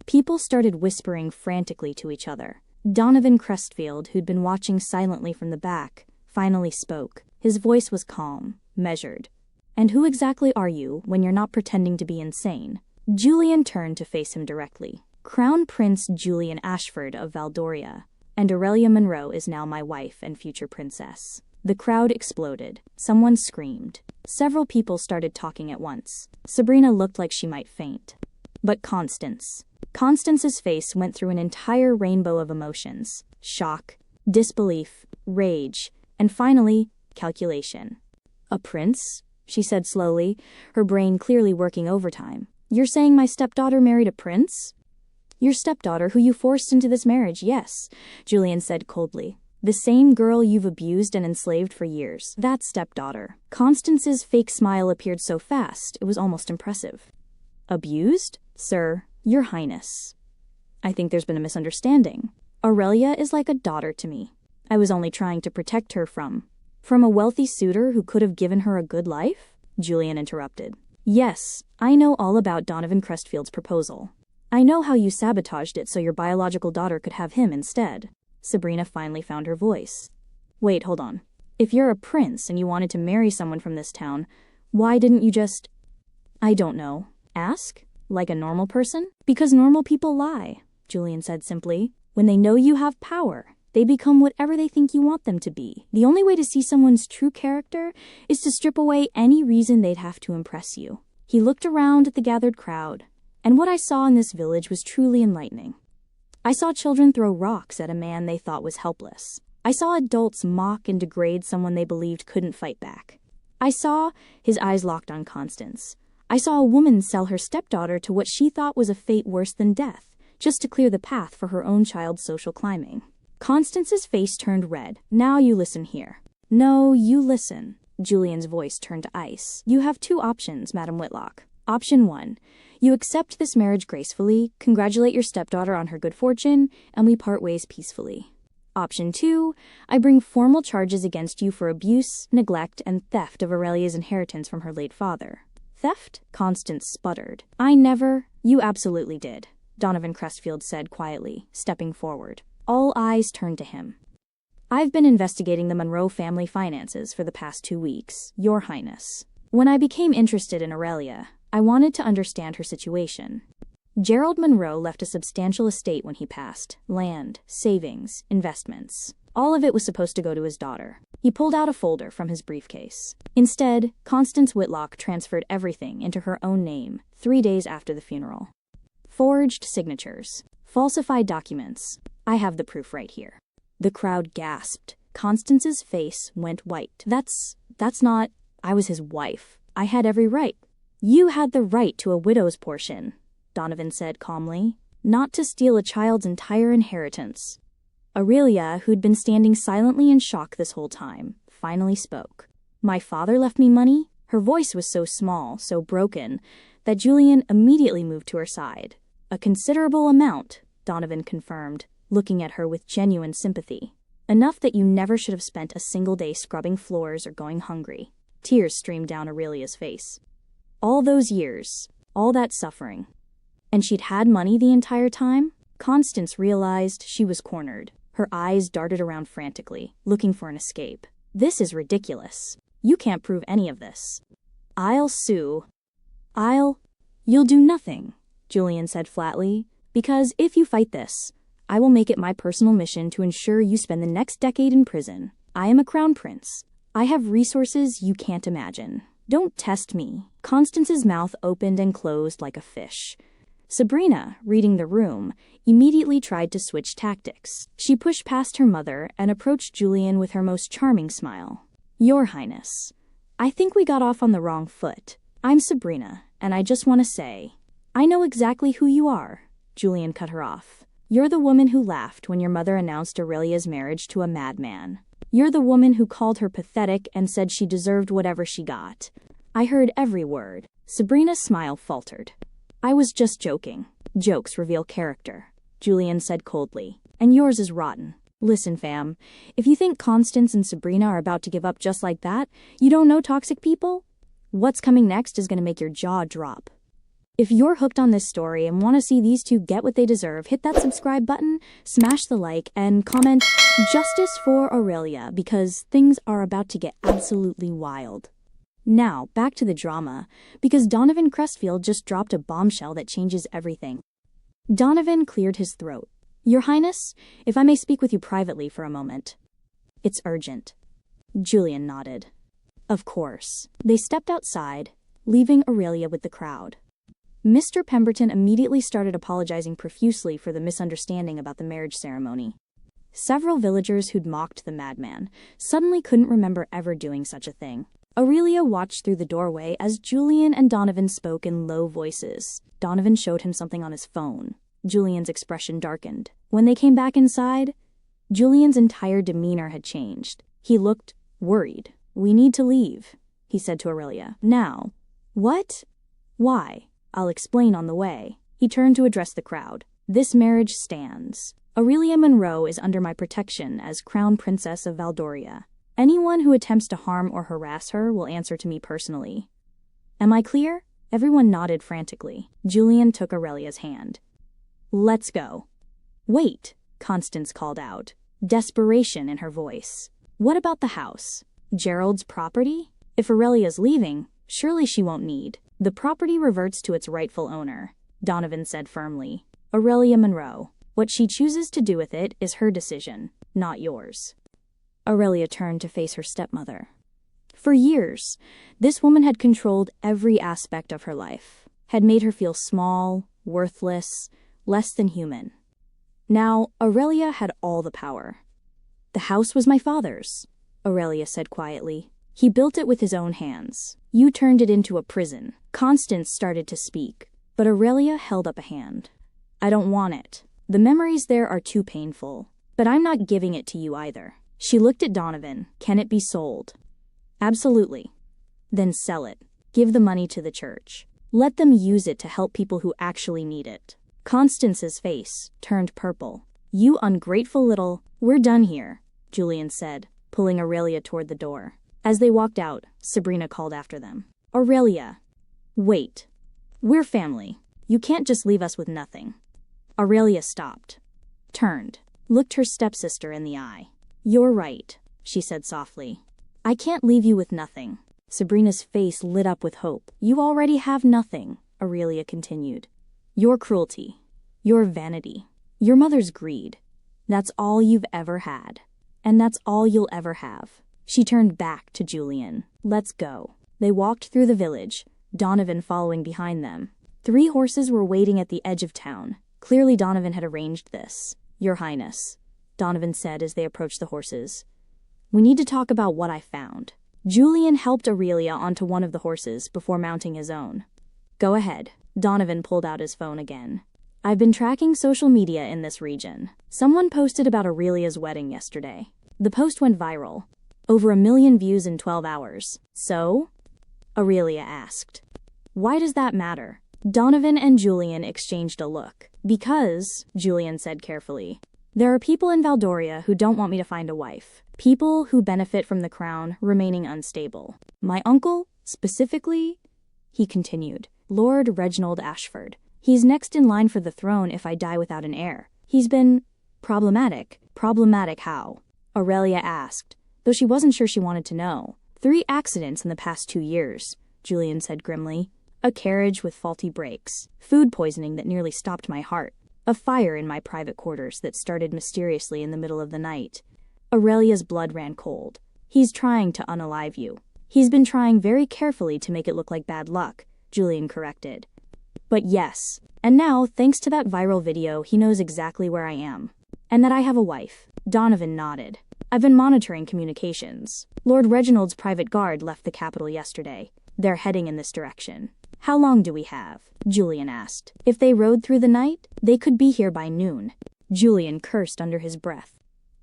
People started whispering frantically to each other. Donovan Crestfield, who'd been watching silently from the back, finally spoke. His voice was calm, measured. "And who exactly are you when you're not pretending to be insane?" Julian turned to face him directly. "Crown Prince Julian Ashford of Valdoria, and Aurelia Monroe is now my wife and future princess." The crowd exploded. Someone screamed. Several people started talking at once. Sabrina looked like she might faint. But Constance's face went through an entire rainbow of emotions. Shock, disbelief, rage, and finally, calculation. "A prince?" she said slowly, her brain clearly working overtime. "You're saying my stepdaughter married a prince?" "Your stepdaughter who you forced into this marriage, yes," Julian said coldly. "The same girl you've abused and enslaved for years. That stepdaughter." Constance's fake smile appeared so fast, it was almost impressive. "Abused? Sir, Your Highness. I think there's been a misunderstanding. Aurelia is like a daughter to me. I was only trying to protect her from a wealthy suitor who could have given her a good life?" Julian interrupted. "Yes, I know all about Donovan Crestfield's proposal. I know how you sabotaged it so your biological daughter could have him instead." Sabrina finally found her voice. "Wait, hold on. If you're a prince and you wanted to marry someone from this town, why didn't you just—" "I don't know. Ask? Like a normal person?" "Because normal people lie," Julian said simply. "When they know you have power, they become whatever they think you want them to be. The only way to see someone's true character is to strip away any reason they'd have to impress you." He looked around at the gathered crowd, and what I saw in this village was truly enlightening. I saw children throw rocks at a man they thought was helpless. I saw adults mock and degrade someone they believed couldn't fight back. I saw, his eyes locked on Constance, I saw a woman sell her stepdaughter to what she thought was a fate worse than death, just to clear the path for her own child's social climbing. Constance's face turned red. "Now you listen here." "No, you listen." Julian's voice turned to ice. "You have two options, Madam Whitlock. Option 1. You accept this marriage gracefully, congratulate your stepdaughter on her good fortune, and we part ways peacefully. Option 2. I bring formal charges against you for abuse, neglect, and theft of Aurelia's inheritance from her late father." "Theft?" Constance sputtered. "I never—" "You absolutely did," Donovan Crestfield said quietly, stepping forward. All eyes turned to him. "I've been investigating the Monroe family finances for the past 2 weeks, Your Highness. When I became interested in Aurelia, I wanted to understand her situation. Gerald Monroe left a substantial estate when he passed. Land, savings, investments. All of it was supposed to go to his daughter." He pulled out a folder from his briefcase. "Instead, Constance Whitlock transferred everything into her own name 3 days after the funeral. Forged signatures. Falsified documents. I have the proof right here." The crowd gasped. Constance's face went white. That's not— I was his wife. I had every right." "You had the right to a widow's portion," Donovan said calmly, "not to steal a child's entire inheritance." Aurelia, who'd been standing silently in shock this whole time, finally spoke. "My father left me money?" Her voice was so small, so broken, that Julian immediately moved to her side. "A considerable amount," Donovan confirmed, looking at her with genuine sympathy. "Enough that you never should have spent a single day scrubbing floors or going hungry." Tears streamed down Aurelia's face. All those years, all that suffering. And she'd had money the entire time? Constance realized she was cornered. Her eyes darted around frantically, looking for an escape. "This is ridiculous. You can't prove any of this." "I'll sue." You'll do nothing," Julian said flatly, "because if you fight this, I will make it my personal mission to ensure you spend the next decade in prison. I am a crown prince. I have resources you can't imagine. Don't test me." Constance's mouth opened and closed like a fish. Sabrina, reading the room, immediately tried to switch tactics. She pushed past her mother and approached Julian with her most charming smile. "Your Highness, I think we got off on the wrong foot. I'm Sabrina, and I just want to say, I know exactly who you are." Julian cut her off. "You're the woman who laughed when your mother announced Aurelia's marriage to a madman. You're the woman who called her pathetic and said she deserved whatever she got. I heard every word." Sabrina's smile faltered. "I was just joking. Jokes reveal character," Julian said coldly. "And yours is rotten. Listen, fam, if you think Constance and Sabrina are about to give up just like that, you don't know toxic people? What's coming next is going to make your jaw drop. If you're hooked on this story and want to see these two get what they deserve, hit that subscribe button, smash the like, and comment "Justice for Aurelia," because things are about to get absolutely wild. Now, back to the drama, because Donovan Crestfield just dropped a bombshell that changes everything. Donovan cleared his throat. "Your Highness, if I may speak with you privately for a moment." "It's urgent." Julian nodded. Of course. They stepped outside, leaving Aurelia with the crowd. Mr. Pemberton immediately started apologizing profusely for the misunderstanding about the marriage ceremony. Several villagers who'd mocked the madman suddenly couldn't remember ever doing such a thing. Aurelia watched through the doorway as Julian and Donovan spoke in low voices. Donovan showed him something on his phone. Julian's expression darkened. When they came back inside, Julian's entire demeanor had changed. He looked worried. "We need to leave," he said to Aurelia. "Now." "What? Why?" "I'll explain on the way." He turned to address the crowd. "This marriage stands. Aurelia Monroe is under my protection as Crown Princess of Valdoria. Anyone who attempts to harm or harass her will answer to me personally. Am I clear?" Everyone nodded frantically. Julian took Aurelia's hand. "Let's go." "Wait," Constance called out, desperation in her voice. "What about the house? Gerald's property? If Aurelia's leaving, surely she won't need." "The property reverts to its rightful owner," Donovan said firmly. "Aurelia Monroe. What she chooses to do with it is her decision, not yours." Aurelia turned to face her stepmother. For years, this woman had controlled every aspect of her life, had made her feel small, worthless, less than human. Now, Aurelia had all the power. "The house was my father's," Aurelia said quietly. "He built it with his own hands. You turned it into a prison." Constance started to speak, but Aurelia held up a hand. "I don't want it. The memories there are too painful, but I'm not giving it to you either." She looked at Donovan. "Can it be sold?" "Absolutely." "Then sell it. Give the money to the church. Let them use it to help people who actually need it." Constance's face turned purple. "You ungrateful little—" "We're done here," Julian said, pulling Aurelia toward the door. As they walked out, Sabrina called after them. "Aurelia, wait. We're family. You can't just leave us with nothing." Aurelia stopped, turned, looked her stepsister in the eye. "You're right," she said softly. "I can't leave you with nothing." Sabrina's face lit up with hope. "You already have nothing," Aurelia continued. "Your cruelty, your vanity, your mother's greed. That's all you've ever had. And that's all you'll ever have." She turned back to Julian. "Let's go." They walked through the village, Donovan following behind them. 3 horses were waiting at the edge of town. Clearly Donovan had arranged this. "Your Highness," Donovan said as they approached the horses, "we need to talk about what I found." Julian helped Aurelia onto one of the horses before mounting his own. "Go ahead." Donovan pulled out his phone again. "I've been tracking social media in this region. Someone posted about Aurelia's wedding yesterday. The post went viral. Over 1 million views in 12 hours. So?" Aurelia asked. "Why does that matter?" Donovan and Julian exchanged a look. "Because," Julian said carefully, "there are people in Valdoria who don't want me to find a wife. People who benefit from the crown remaining unstable. My uncle, specifically," he continued, "Lord Reginald Ashford. He's next in line for the throne if I die without an heir. He's been problematic." "Problematic how?" Aurelia asked, though she wasn't sure she wanted to know. 3 accidents in the past 2 years, Julian said grimly. A carriage with faulty brakes, food poisoning that nearly stopped my heart, a fire in my private quarters that started mysteriously in the middle of the night. Aurelia's blood ran cold. He's trying to unalive you. He's been trying very carefully to make it look like bad luck, Julian corrected. But yes, and now, thanks to that viral video, he knows exactly where I am. And that I have a wife. Donovan nodded. I've been monitoring communications. Lord Reginald's private guard left the capital yesterday. They're heading in this direction. How long do we have? Julian asked. If they rode through the night, they could be here by noon. Julian cursed under his breath.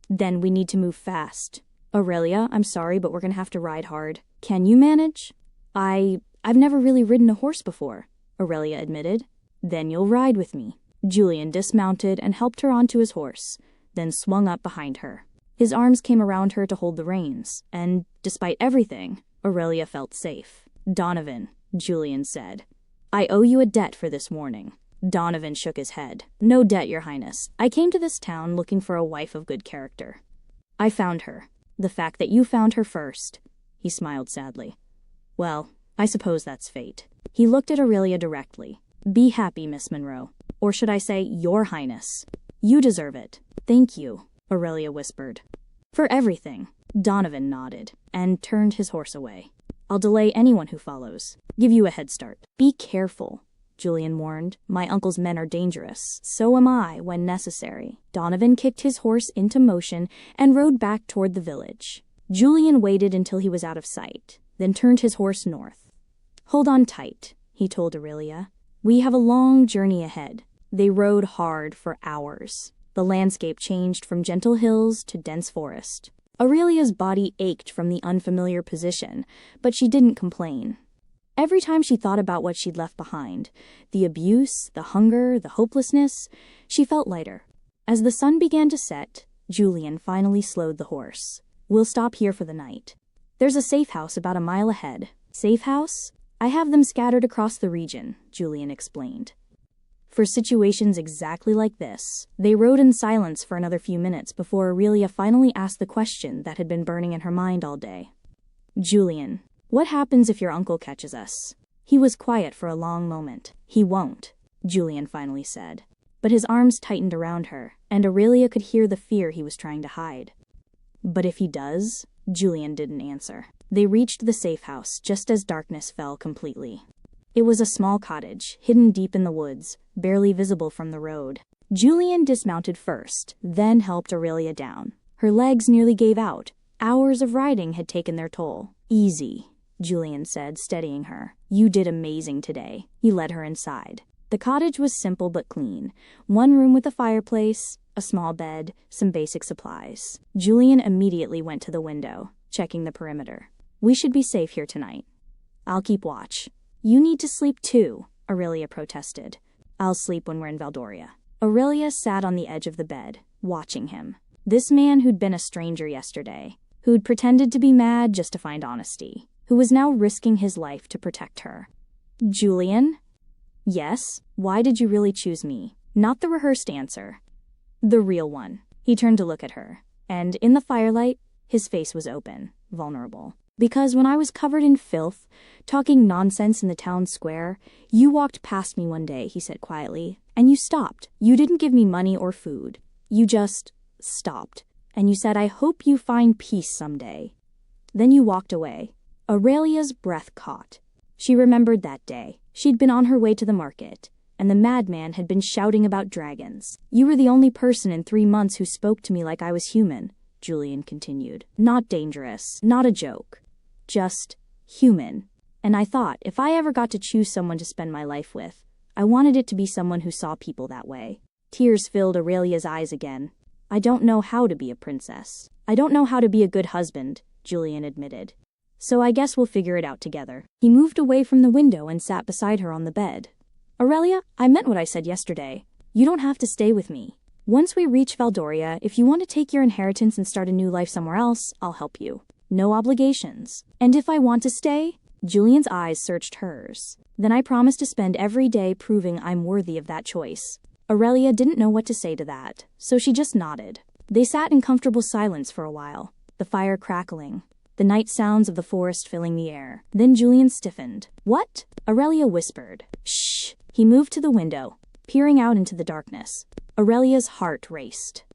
Then we need to move fast. Aurelia, I'm sorry, but we're gonna have to ride hard. Can you manage? I've never really ridden a horse before, Aurelia admitted. Then you'll ride with me. Julian dismounted and helped her onto his horse, then swung up behind her. His arms came around her to hold the reins, and, despite everything, Aurelia felt safe. Donovan, Julian said, I owe you a debt for this warning. Donovan shook his head. No debt, Your Highness. I came to this town looking for a wife of good character. I found her. The fact that you found her first. He smiled sadly. Well, I suppose that's fate. He looked at Aurelia directly. Be happy, Miss Monroe. Or should I say, Your Highness. You deserve it. Thank you, Aurelia whispered. For everything. Donovan nodded and turned his horse away. I'll delay anyone who follows. Give you a head start. Be careful, Julian warned. My uncle's men are dangerous. So am I when necessary. Donovan kicked his horse into motion and rode back toward the village. Julian waited until he was out of sight, then turned his horse north. Hold on tight, he told Aurelia. We have a long journey ahead. They rode hard for hours. The landscape changed from gentle hills to dense forest. Aurelia's body ached from the unfamiliar position, but she didn't complain. Every time she thought about what she'd left behind, the abuse, the hunger, the hopelessness, she felt lighter. As the sun began to set, Julian finally slowed the horse. We'll stop here for the night. There's a safe house about a mile ahead. Safe house? I have them scattered across the region, Julian explained. For situations exactly like this, they rode in silence for another few minutes before Aurelia finally asked the question that had been burning in her mind all day. Julian, what happens if your uncle catches us? He was quiet for a long moment. He won't, Julian finally said. But his arms tightened around her, and Aurelia could hear the fear he was trying to hide. But if he does? Julian didn't answer. They reached the safe house just as darkness fell completely. It was a small cottage, hidden deep in the woods, barely visible from the road. Julian dismounted first, then helped Aurelia down. Her legs nearly gave out. Hours of riding had taken their toll. Easy, Julian said, steadying her. You did amazing today. He led her inside. The cottage was simple but clean. One room with a fireplace, a small bed, some basic supplies. Julian immediately went to the window, checking the perimeter. We should be safe here tonight. I'll keep watch. You need to sleep too, Aurelia protested. I'll sleep when we're in Valdoria. Aurelia sat on the edge of the bed, watching him. This man who'd been a stranger yesterday, who'd pretended to be mad just to find honesty, who was now risking his life to protect her. Julian? Yes, why did you really choose me? Not the rehearsed answer. The real one. He turned to look at her, and in the firelight, his face was open, vulnerable. Because when I was covered in filth, talking nonsense in the town square, you walked past me one day, he said quietly, and you stopped. You didn't give me money or food. You just stopped. And you said, I hope you find peace someday. Then you walked away. Aurelia's breath caught. She remembered that day. She'd been on her way to the market, and the madman had been shouting about dragons. You were the only person in 3 months who spoke to me like I was human, Julian continued. Not dangerous, not a joke. Just human. And I thought, if I ever got to choose someone to spend my life with, I wanted it to be someone who saw people that way. Tears filled Aurelia's eyes again. I don't know how to be a princess. I don't know how to be a good husband, Julian admitted. So I guess we'll figure it out together. He moved away from the window and sat beside her on the bed. Aurelia, I meant what I said yesterday. You don't have to stay with me. Once we reach Valdoria, if you want to take your inheritance and start a new life somewhere else, I'll help you. No obligations. And if I want to stay? Julian's eyes searched hers. Then I promise to spend every day proving I'm worthy of that choice. Aurelia didn't know what to say to that, so she just nodded. They sat in comfortable silence for a while, the fire crackling, the night sounds of the forest filling the air. Then Julian stiffened. What? Aurelia whispered. Shh. He moved to the window, peering out into the darkness. Aurelia's heart raced.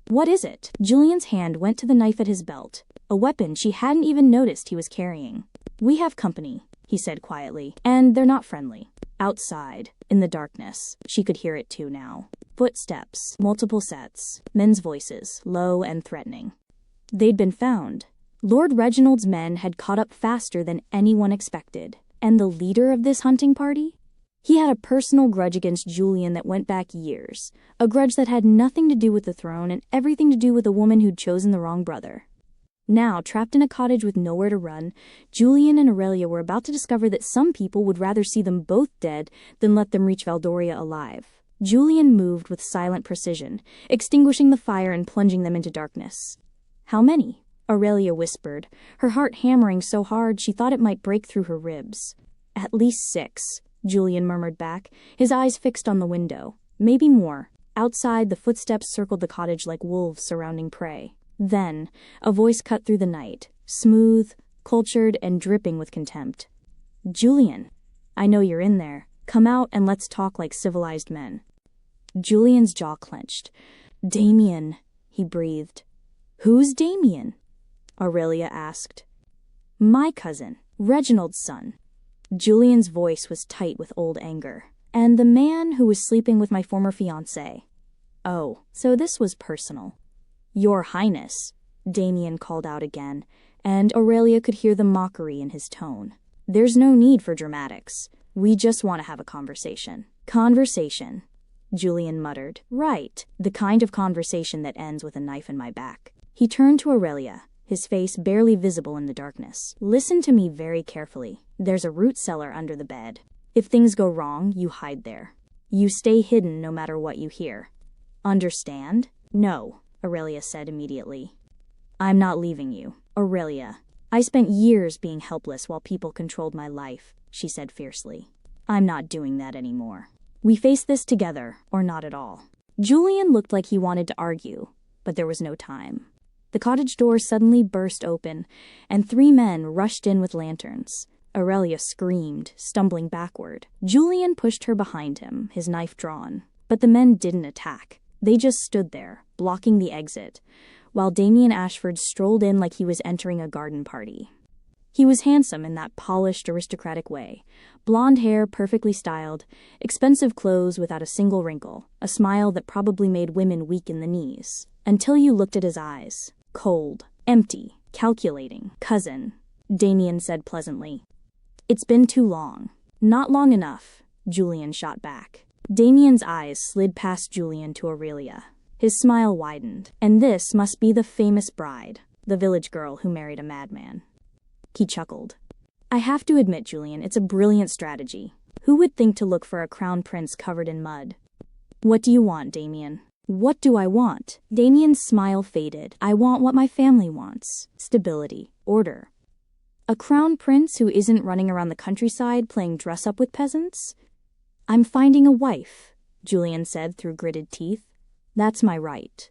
What is it? Julian's hand went to the knife at his belt, a weapon she hadn't even noticed he was carrying. We have company, he said quietly, and they're not friendly. Outside, in the darkness, she could hear it too now. Footsteps, multiple sets, men's voices, low and threatening. They'd been found. Lord Reginald's men had caught up faster than anyone expected. And the leader of this hunting party? He had a personal grudge against Julian that went back years, a grudge that had nothing to do with the throne and everything to do with a woman who'd chosen the wrong brother. Now, trapped in a cottage with nowhere to run, Julian and Aurelia were about to discover that some people would rather see them both dead than let them reach Valdoria alive. Julian moved with silent precision, extinguishing the fire and plunging them into darkness. How many? Aurelia whispered, her heart hammering so hard she thought it might break through her ribs. At least 6, Julian murmured back, his eyes fixed on the window. Maybe more. Outside, the footsteps circled the cottage like wolves surrounding prey. Then, a voice cut through the night, smooth, cultured, and dripping with contempt. Julian, I know you're in there. Come out and let's talk like civilized men. Julian's jaw clenched. Damien, he breathed. "Who's Damien?" Aurelia asked. "My cousin, Reginald's son." Julian's voice was tight with old anger. "And the man who was sleeping with my former fiancé." "Oh, so this was personal." "Your Highness," Damien called out again, and Aurelia could hear the mockery in his tone. "There's no need for dramatics. We just want to have a conversation." "Conversation," Julian muttered. "Right, the kind of conversation that ends with a knife in my back." He turned to Aurelia, his face barely visible in the darkness. "Listen to me very carefully. There's a root cellar under the bed. If things go wrong, you hide there. You stay hidden no matter what you hear. Understand?" "No," Aurelia said immediately. "I'm not leaving you." "Aurelia, I spent years being helpless while people controlled my life," she said fiercely. "I'm not doing that anymore. We face this together, or not at all." Julian looked like he wanted to argue, but there was no time. The cottage door suddenly burst open, and 3 men rushed in with lanterns. Aurelia screamed, stumbling backward. Julian pushed her behind him, his knife drawn. But the men didn't attack. They just stood there, blocking the exit, while Damien Ashford strolled in like he was entering a garden party. He was handsome in that polished, aristocratic way. Blonde hair perfectly styled, expensive clothes without a single wrinkle, a smile that probably made women weak in the knees. Until you looked at his eyes. Cold, empty, calculating. "Cousin," Damien said pleasantly. "It's been too long." "Not long enough," Julian shot back. Damien's eyes slid past Julian to Aurelia. His smile widened. "And this must be the famous bride, the village girl who married a madman." He chuckled. "I have to admit, Julian, it's a brilliant strategy. Who would think to look for a crown prince covered in mud?" "What do you want, Damien?" "What do I want?" Damien's smile faded. "I want what my family wants. Stability, order. A crown prince who isn't running around the countryside playing dress-up with peasants?" "I'm finding a wife," Julian said through gritted teeth. "That's my right."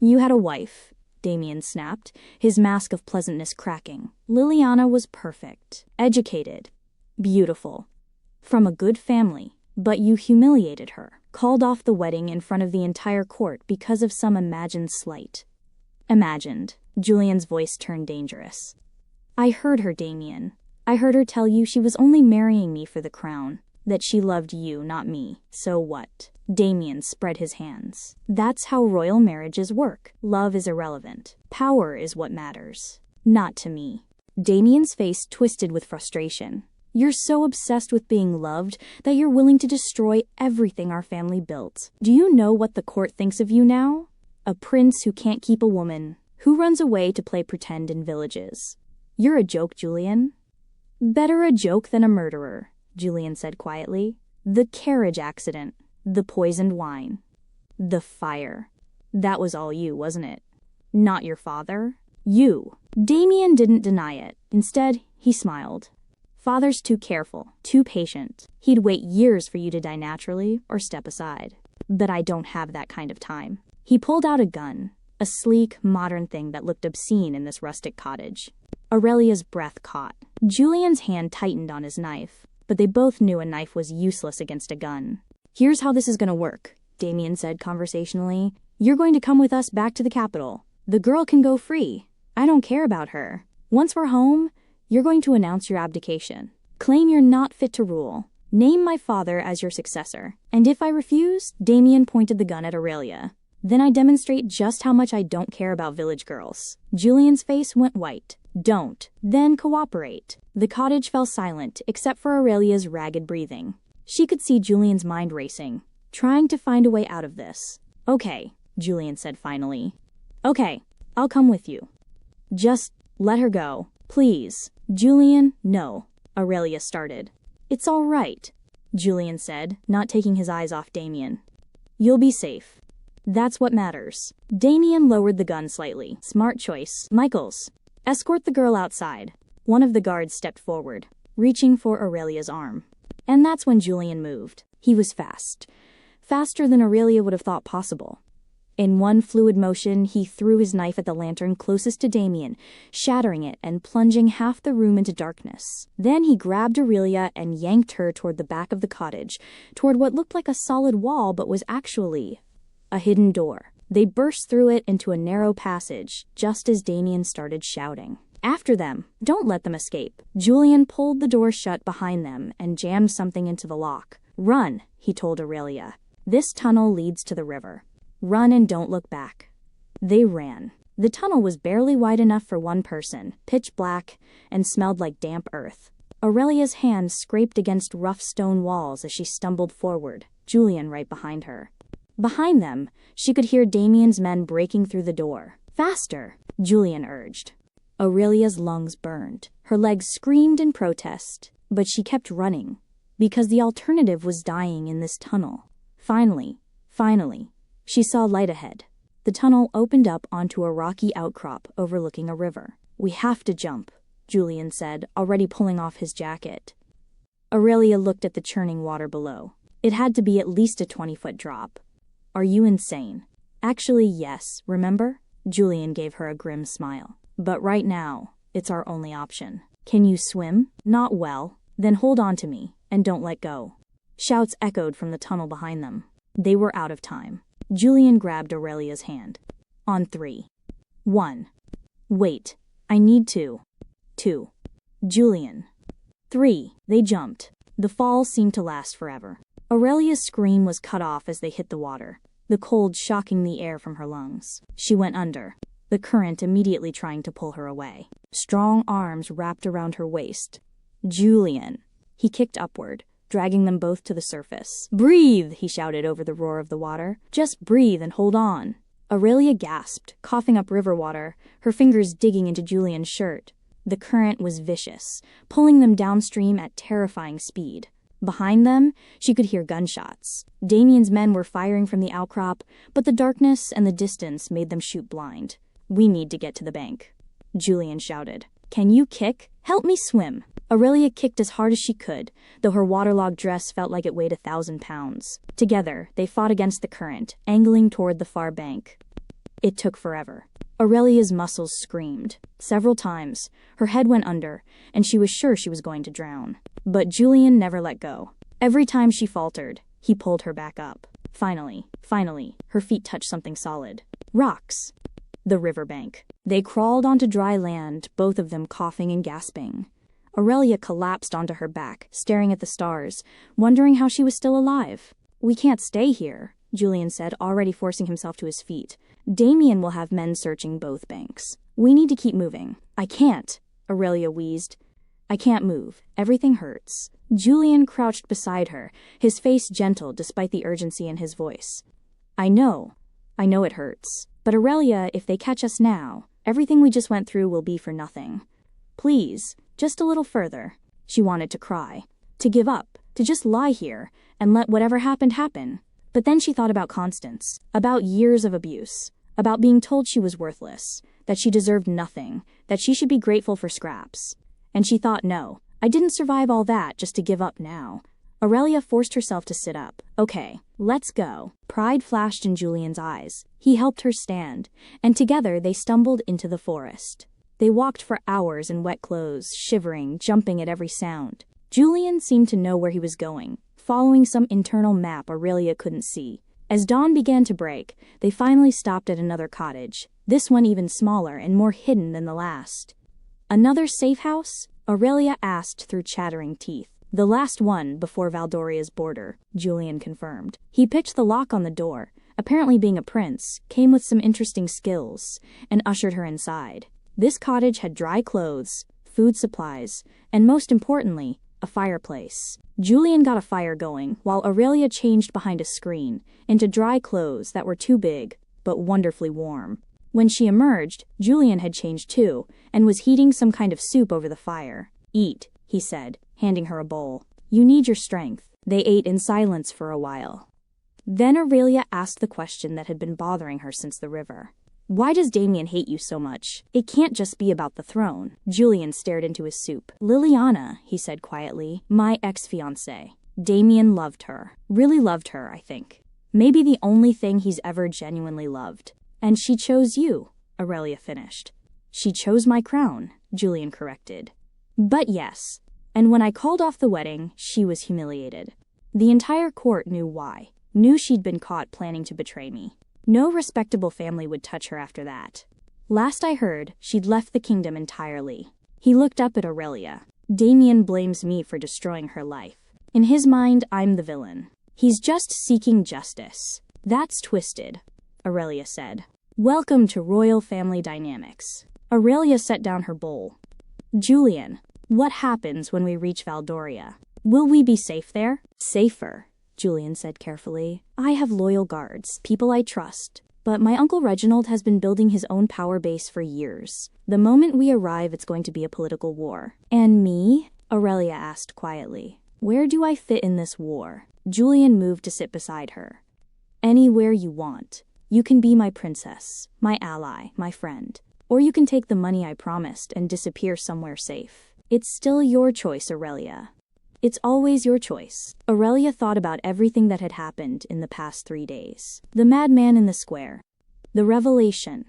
"You had a wife," Damien snapped, his mask of pleasantness cracking. "Liliana was perfect, educated, beautiful, from a good family, but you humiliated her, called off the wedding in front of the entire court because of some imagined slight." "Imagined." Julian's voice turned dangerous. "I heard her, Damien. I heard her tell you she was only marrying me for the crown, that she loved you, not me. So what?" Damien spread his hands. "That's how royal marriages work. Love is irrelevant. Power is what matters. Not to me." Damien's face twisted with frustration. "You're so obsessed with being loved that you're willing to destroy everything our family built. Do you know what the court thinks of you now? A prince who can't keep a woman, who runs away to play pretend in villages. You're a joke, Julian." "Better a joke than a murderer," Julian said quietly. "The carriage accident, the poisoned wine, the fire. That was all you, wasn't it? Not your father? You." Damien didn't deny it. Instead, he smiled. "Father's too careful, too patient. He'd wait years for you to die naturally or step aside. But I don't have that kind of time." He pulled out a gun, a sleek, modern thing that looked obscene in this rustic cottage. Aurelia's breath caught. Julian's hand tightened on his knife, but they both knew a knife was useless against a gun. "Here's how this is going to work," Damien said conversationally. "You're going to come with us back to the capital. The girl can go free. I don't care about her. Once we're home, you're going to announce your abdication. Claim you're not fit to rule. Name my father as your successor. And if I refuse," Damien pointed the gun at Aurelia, "then I demonstrate just how much I don't care about village girls." Julian's face went white. "Don't. Then cooperate." The cottage fell silent, except for Aurelia's ragged breathing. She could see Julian's mind racing, trying to find a way out of this. "Okay," Julian said finally. "Okay, I'll come with you. Just let her go, please." "Julian, no," Aurelia started. "It's all right," Julian said, not taking his eyes off Damien. "You'll be safe. That's what matters." Damien lowered the gun slightly. "Smart choice. Michaels, escort the girl outside." One of the guards stepped forward, reaching for Aurelia's arm. And that's when Julian moved. He was fast. Faster than Aurelia would have thought possible. In one fluid motion, he threw his knife at the lantern closest to Damien, shattering it and plunging half the room into darkness. Then he grabbed Aurelia and yanked her toward the back of the cottage, toward what looked like a solid wall but was actually a hidden door. They burst through it into a narrow passage, just as Damien started shouting. After them! Don't let them escape! Julian pulled the door shut behind them and jammed something into the lock. Run, he told Aurelia. This tunnel leads to the river. Run and don't look back. They ran. The tunnel was barely wide enough for one person, pitch black, and smelled like damp earth. Aurelia's hands scraped against rough stone walls as she stumbled forward, Julian right behind her. Behind them, she could hear Damien's men breaking through the door. Faster, Julian urged. Aurelia's lungs burned. Her legs screamed in protest, but she kept running, because the alternative was dying in this tunnel. Finally, she saw light ahead. The tunnel opened up onto a rocky outcrop overlooking a river. We have to jump, Julian said, already pulling off his jacket. Aurelia looked at the churning water below. It had to be at least a 20-foot drop. Are you insane? Actually, yes, remember? Julian gave her a grim smile. But right now, it's our only option. Can you swim? Not well. Then hold on to me, and don't let go. Shouts echoed from the tunnel behind them. They were out of time. Julian grabbed Aurelia's hand. On 3. 1. Wait. I need to. 2. Julian. 3. They jumped. The fall seemed to last forever. Aurelia's scream was cut off as they hit the water, the cold shocking the air from her lungs. She went under, the current immediately trying to pull her away. Strong arms wrapped around her waist. Julian. He kicked upward, dragging them both to the surface. Breathe, he shouted over the roar of the water. Just breathe and hold on. Aurelia gasped, coughing up river water, her fingers digging into Julian's shirt. The current was vicious, pulling them downstream at terrifying speed. Behind them, she could hear gunshots. Damien's men were firing from the outcrop, but the darkness and the distance made them shoot blind. We need to get to the bank, Julian shouted. Can you kick? Help me swim. Aurelia kicked as hard as she could, though her waterlogged dress felt like it weighed 1,000 pounds. Together, they fought against the current, angling toward the far bank. It took forever. Aurelia's muscles screamed. Several times, her head went under, and she was sure she was going to drown. But Julian never let go. Every time she faltered, he pulled her back up. Finally, her feet touched something solid. Rocks. The riverbank. They crawled onto dry land, both of them coughing and gasping. Aurelia collapsed onto her back, staring at the stars, wondering how she was still alive. We can't stay here, Julian said, already forcing himself to his feet. Damien will have men searching both banks. We need to keep moving. I can't, Aurelia wheezed. I can't move. Everything hurts. Julian crouched beside her, his face gentle despite the urgency in his voice. I know it hurts. But Aurelia, if they catch us now, everything we just went through will be for nothing. Please, just a little further. She wanted to cry, to give up, to just lie here and let whatever happened happen. But then she thought about Constance, about years of abuse, about being told she was worthless, that she deserved nothing, that she should be grateful for scraps. And she thought, no, I didn't survive all that just to give up now. Aurelia forced herself to sit up. Okay, let's go. Pride flashed in Julian's eyes. He helped her stand, and together they stumbled into the forest. They walked for hours in wet clothes, shivering, jumping at every sound. Julian seemed to know where he was going, following some internal map Aurelia couldn't see. As dawn began to break, they finally stopped at another cottage, this one even smaller and more hidden than the last. Another safe house? Aurelia asked through chattering teeth. The last one before Valdoria's border, Julian confirmed. He picked the lock on the door, apparently being a prince, came with some interesting skills, and ushered her inside. This cottage had dry clothes, food supplies, and most importantly, a fireplace. Julian got a fire going, while Aurelia changed behind a screen, into dry clothes that were too big, but wonderfully warm. When she emerged, Julian had changed too, and was heating some kind of soup over the fire. Eat, he said, handing her a bowl. You need your strength. They ate in silence for a while. Then Aurelia asked the question that had been bothering her since the river. Why does Damien hate you so much? It can't just be about the throne. Julian stared into his soup. Liliana, he said quietly, my ex-fiancée. Damien loved her. Really loved her, I think. Maybe the only thing he's ever genuinely loved. And she chose you, Aurelia finished. She chose my crown, Julian corrected. But yes, and when I called off the wedding, she was humiliated. The entire court knew why. Knew she'd been caught planning to betray me. No respectable family would touch her after that. Last I heard, she'd left the kingdom entirely. He looked up at Aurelia. Damien blames me for destroying her life. In his mind, I'm the villain. He's just seeking justice. That's twisted, Aurelia said. Welcome to royal family dynamics. Aurelia set down her bowl. Julian, what happens when we reach Valdoria? Will we be safe there? Safer, Julian said carefully. I have loyal guards, people I trust. But my Uncle Reginald has been building his own power base for years. The moment we arrive, it's going to be a political war. And me? Aurelia asked quietly. Where do I fit in this war? Julian moved to sit beside her. Anywhere you want. You can be my princess, my ally, my friend. Or you can take the money I promised and disappear somewhere safe. It's still your choice, Aurelia. It's always your choice. Aurelia thought about everything that had happened in the past 3 days. The madman in the square. The revelation.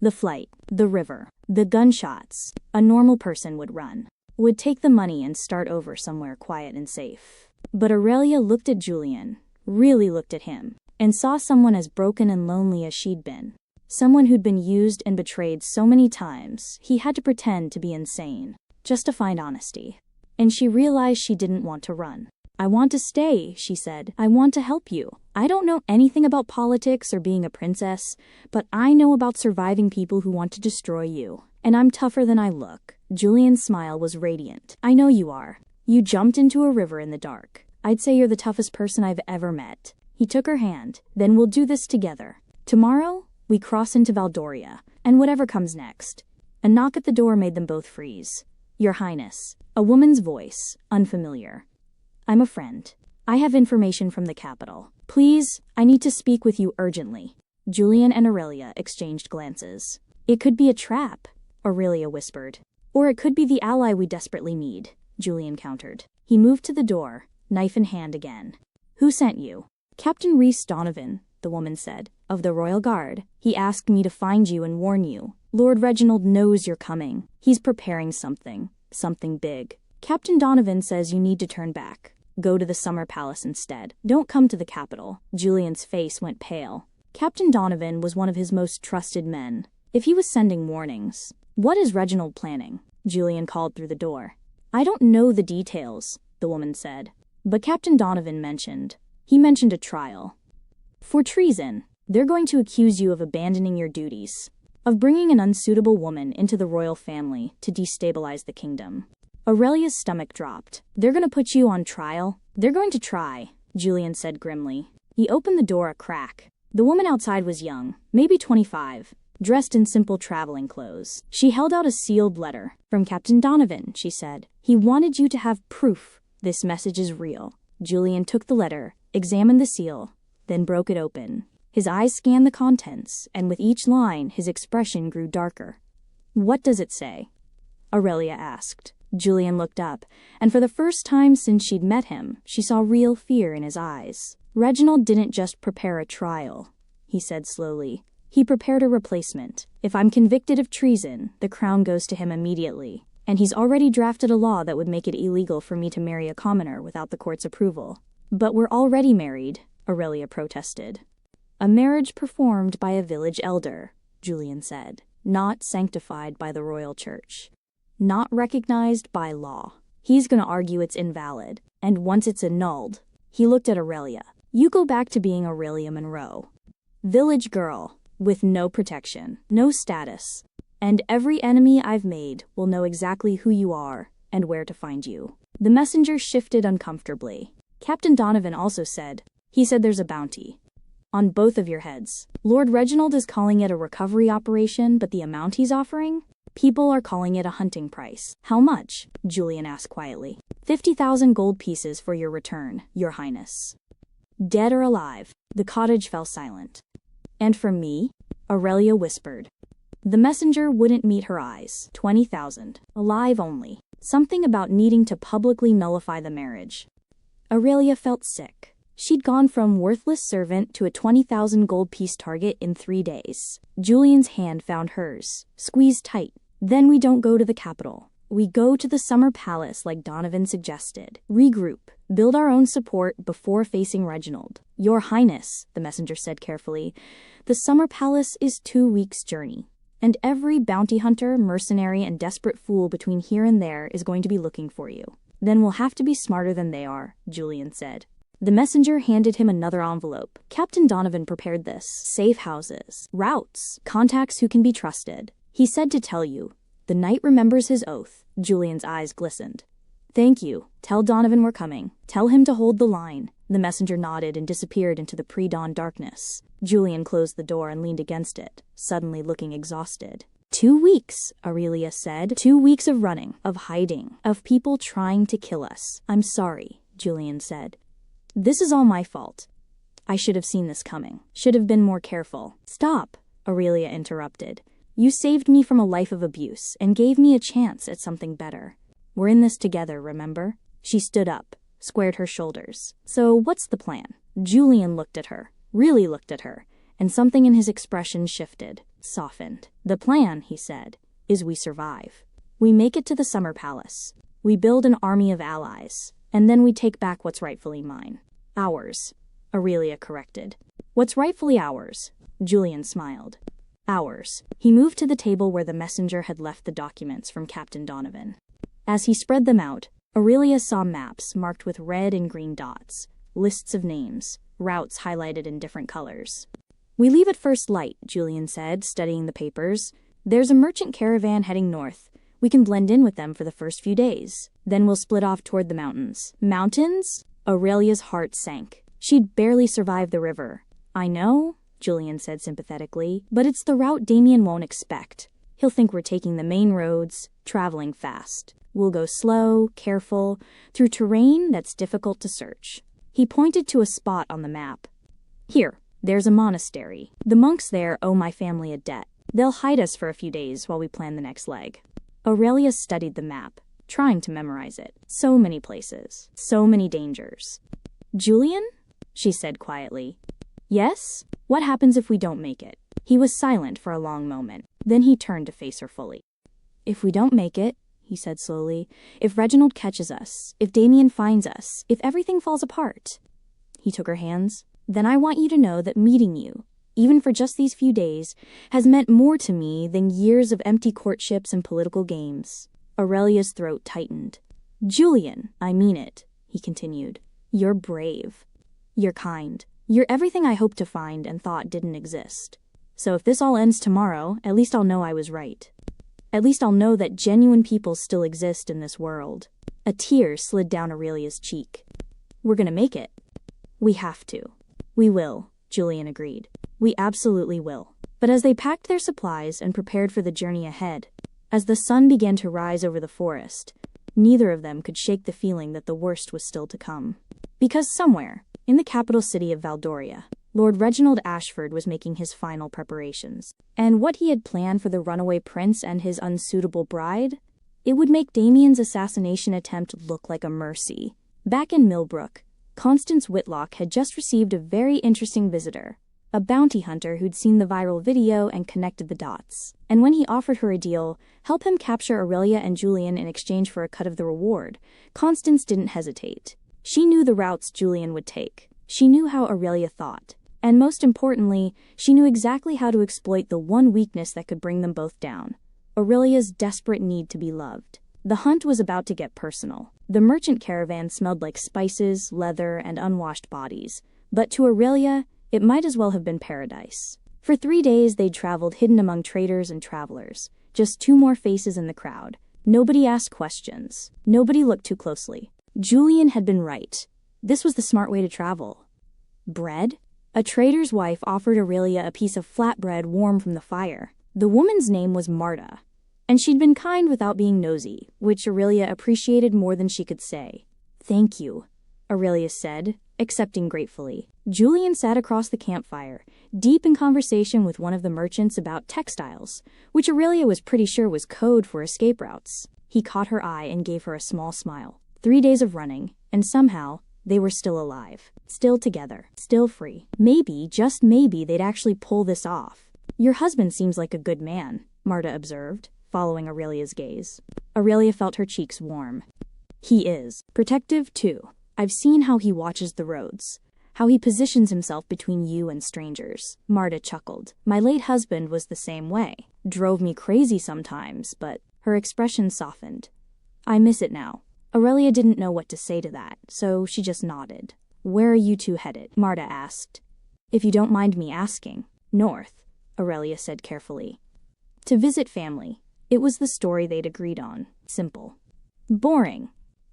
The flight. The river. The gunshots. A normal person would run. Would take the money and start over somewhere quiet and safe. But Aurelia looked at Julian, really looked at him, and saw someone as broken and lonely as she'd been. Someone who'd been used and betrayed so many times, he had to pretend to be insane, just to find honesty. And she realized she didn't want to run. I want to stay, she said. I want to help you. I don't know anything about politics or being a princess, but I know about surviving people who want to destroy you. And I'm tougher than I look. Julian's smile was radiant. I know you are. You jumped into a river in the dark. I'd say you're the toughest person I've ever met. He took her hand. Then we'll do this together. Tomorrow, we cross into Valdoria, and whatever comes next. A knock at the door made them both freeze. Your Highness. A woman's voice, unfamiliar. I'm a friend. I have information from the capital. Please, I need to speak with you urgently. Julian and Aurelia exchanged glances. It could be a trap, Aurelia whispered. Or it could be the ally we desperately need, Julian countered. He moved to the door, knife in hand again. Who sent you? Captain Rhys Donovan, the woman said, of the Royal Guard. He asked me to find you and warn you. Lord Reginald knows you're coming. He's preparing something big. Captain Donovan says you need to turn back. Go to the Summer Palace instead. Don't come to the capital. Julian's face went pale. Captain Donovan was one of his most trusted men. If he was sending warnings, what is Reginald planning? Julian called through the door. I don't know the details, the woman said. But Captain Donovan mentioned a trial. For treason. They're going to accuse you of abandoning your duties, of bringing an unsuitable woman into the royal family to destabilize the kingdom. Aurelia's stomach dropped. They're going to put you on trial? They're going to try, Julian said grimly. He opened the door a crack. The woman outside was young, maybe 25, dressed in simple traveling clothes. She held out a sealed letter. From Captain Donovan, she said. He wanted you to have proof. This message is real. Julian took the letter, examined the seal, then broke it open. His eyes scanned the contents, and with each line, his expression grew darker. What does it say? Aurelia asked. Julian looked up, and for the first time since she'd met him, she saw real fear in his eyes. Reginald didn't just prepare a trial, he said slowly. He prepared a replacement. If I'm convicted of treason, the crown goes to him immediately. And he's already drafted a law that would make it illegal for me to marry a commoner without the court's approval. But we're already married, Aurelia protested. A marriage performed by a village elder, Julian said, not sanctified by the royal church. Not recognized by law. He's going to argue it's invalid, and once it's annulled, he looked at Aurelia. You go back to being Aurelia Monroe. Village girl, with no protection, no status, and every enemy I've made will know exactly who you are and where to find you. The messenger shifted uncomfortably. Captain Donovan also said, he said there's a bounty. On both of your heads. Lord Reginald is calling it a recovery operation, but the amount he's offering? People are calling it a hunting price. How much? Julian asked quietly. 50,000 gold pieces for your return, Your Highness. Dead or alive? The cottage fell silent. And for me? Aurelia whispered. The messenger wouldn't meet her eyes. 20,000. Alive only. Something about needing to publicly nullify the marriage. Aurelia felt sick. She'd gone from worthless servant to a 20,000 gold piece target in 3 days. Julian's hand found hers, squeezed tight. Then we don't go to the capital. We go to the Summer Palace like Donovan suggested. Regroup. Build our own support before facing Reginald. Your Highness, the messenger said carefully, the Summer Palace is 2 weeks' journey, and every bounty hunter, mercenary, and desperate fool between here and there is going to be looking for you. Then we'll have to be smarter than they are, Julian said. The messenger handed him another envelope. Captain Donovan prepared this. Safe houses, routes, contacts who can be trusted. He said to tell you, the knight remembers his oath. Julian's eyes glistened. Thank you. Tell Donovan we're coming. Tell him to hold the line. The messenger nodded and disappeared into the pre-dawn darkness. Julian closed the door and leaned against it, suddenly looking exhausted. 2 weeks, Aurelia said. 2 weeks of running, of hiding, of people trying to kill us. I'm sorry, Julian said. This is all my fault. I should have seen this coming. Should have been more careful. Stop, Aurelia interrupted. You saved me from a life of abuse and gave me a chance at something better. We're in this together, remember? She stood up, squared her shoulders. So what's the plan? Julian looked at her, really looked at her, and something in his expression shifted, softened. The plan, he said, is we survive. We make it to the Summer Palace. We build an army of allies, and then we take back what's rightfully mine. Ours, Aurelia corrected. What's rightfully ours? Julian smiled. Ours. He moved to the table where the messenger had left the documents from Captain Donovan. As he spread them out, Aurelia saw maps marked with red and green dots, lists of names, routes highlighted in different colors. We leave at first light, Julian said, studying the papers. There's a merchant caravan heading north. We can blend in with them for the first few days. Then we'll split off toward the mountains. Mountains? Aurelia's heart sank. She'd barely survived the river. I know, Julian said sympathetically, but it's the route Damien won't expect. He'll think we're taking the main roads, traveling fast. We'll go slow, careful, through terrain that's difficult to search. He pointed to a spot on the map. Here, there's a monastery. The monks there owe my family a debt. They'll hide us for a few days while we plan the next leg. Aurelia studied the map, trying to memorize it. So many places, so many dangers. Julian? She said quietly. Yes? What happens if we don't make it? He was silent for a long moment. Then he turned to face her fully. If we don't make it, he said slowly, if Reginald catches us, if Damien finds us, if everything falls apart. He took her hands. Then I want you to know that meeting you, even for just these few days, has meant more to me than years of empty courtships and political games. Aurelia's throat tightened. Julian, I mean it, he continued. You're brave. You're kind. You're everything I hoped to find and thought didn't exist. So if this all ends tomorrow, at least I'll know I was right. At least I'll know that genuine people still exist in this world. A tear slid down Aurelia's cheek. We're gonna make it. We have to. We will, Julian agreed. We absolutely will. But as they packed their supplies and prepared for the journey ahead, as the sun began to rise over the forest, neither of them could shake the feeling that the worst was still to come. Because somewhere, in the capital city of Valdoria, Lord Reginald Ashford was making his final preparations. And what he had planned for the runaway prince and his unsuitable bride? It would make Damien's assassination attempt look like a mercy. Back in Millbrook, Constance Whitlock had just received a very interesting visitor, a bounty hunter who'd seen the viral video and connected the dots. And when he offered her a deal, help him capture Aurelia and Julian in exchange for a cut of the reward, Constance didn't hesitate. She knew the routes Julian would take. She knew how Aurelia thought. And most importantly, she knew exactly how to exploit the one weakness that could bring them both down: Aurelia's desperate need to be loved. The hunt was about to get personal. The merchant caravan smelled like spices, leather, and unwashed bodies. But to Aurelia, it might as well have been paradise. For 3 days they'd traveled hidden among traders and travelers. Just 2 more faces in the crowd. Nobody asked questions. Nobody looked too closely. Julian had been right. This was the smart way to travel. Bread? A trader's wife offered Aurelia a piece of flatbread warm from the fire. The woman's name was Marta, and she'd been kind without being nosy, which Aurelia appreciated more than she could say. Thank you, Aurelia said, accepting gratefully. Julian sat across the campfire, deep in conversation with one of the merchants about textiles, which Aurelia was pretty sure was code for escape routes. He caught her eye and gave her a small smile. 3 days of running, and somehow, they were still alive, still together, still free. Maybe, just maybe, they'd actually pull this off. Your husband seems like a good man, Marta observed, following Aurelia's gaze. Aurelia felt her cheeks warm. He is. Protective, too. I've seen how he watches the roads, how he positions himself between you and strangers. Marta chuckled. My late husband was the same way. Drove me crazy sometimes, but her expression softened. I miss it now. Aurelia didn't know what to say to that, so she just nodded. Where are you two headed? Marta asked. If you don't mind me asking. North, Aurelia said carefully. To visit family. It was the story they'd agreed on. Simple. Boring.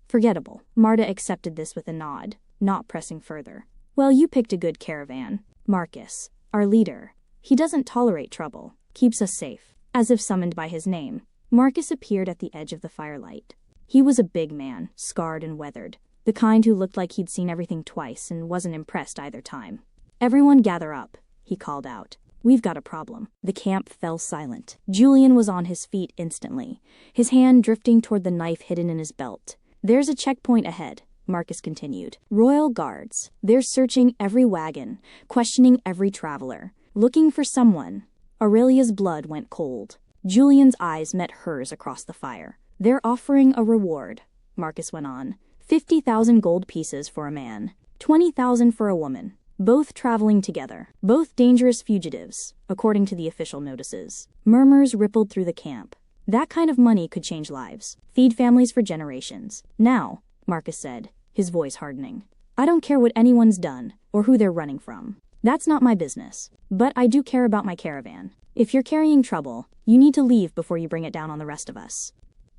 Forgettable. Marta accepted this with a nod, not pressing further. Well, you picked a good caravan. Marcus, our leader. He doesn't tolerate trouble. Keeps us safe. As if summoned by his name, Marcus appeared at the edge of the firelight. He was a big man, scarred and weathered. The kind who looked like he'd seen everything twice and wasn't impressed either time. Everyone gather up, he called out. We've got a problem. The camp fell silent. Julian was on his feet instantly, his hand drifting toward the knife hidden in his belt. There's a checkpoint ahead, Marcus continued. Royal Guards. They're searching every wagon, questioning every traveler, looking for someone. Aurelia's blood went cold. Julian's eyes met hers across the fire. They're offering a reward, Marcus went on. 50,000 gold pieces for a man, 20,000 for a woman. Both traveling together, both dangerous fugitives, according to the official notices. Murmurs rippled through the camp. That kind of money could change lives, feed families for generations. Now, Marcus said, his voice hardening. I don't care what anyone's done, or who they're running from. That's not my business. But I do care about my caravan. If you're carrying trouble, you need to leave before you bring it down on the rest of us.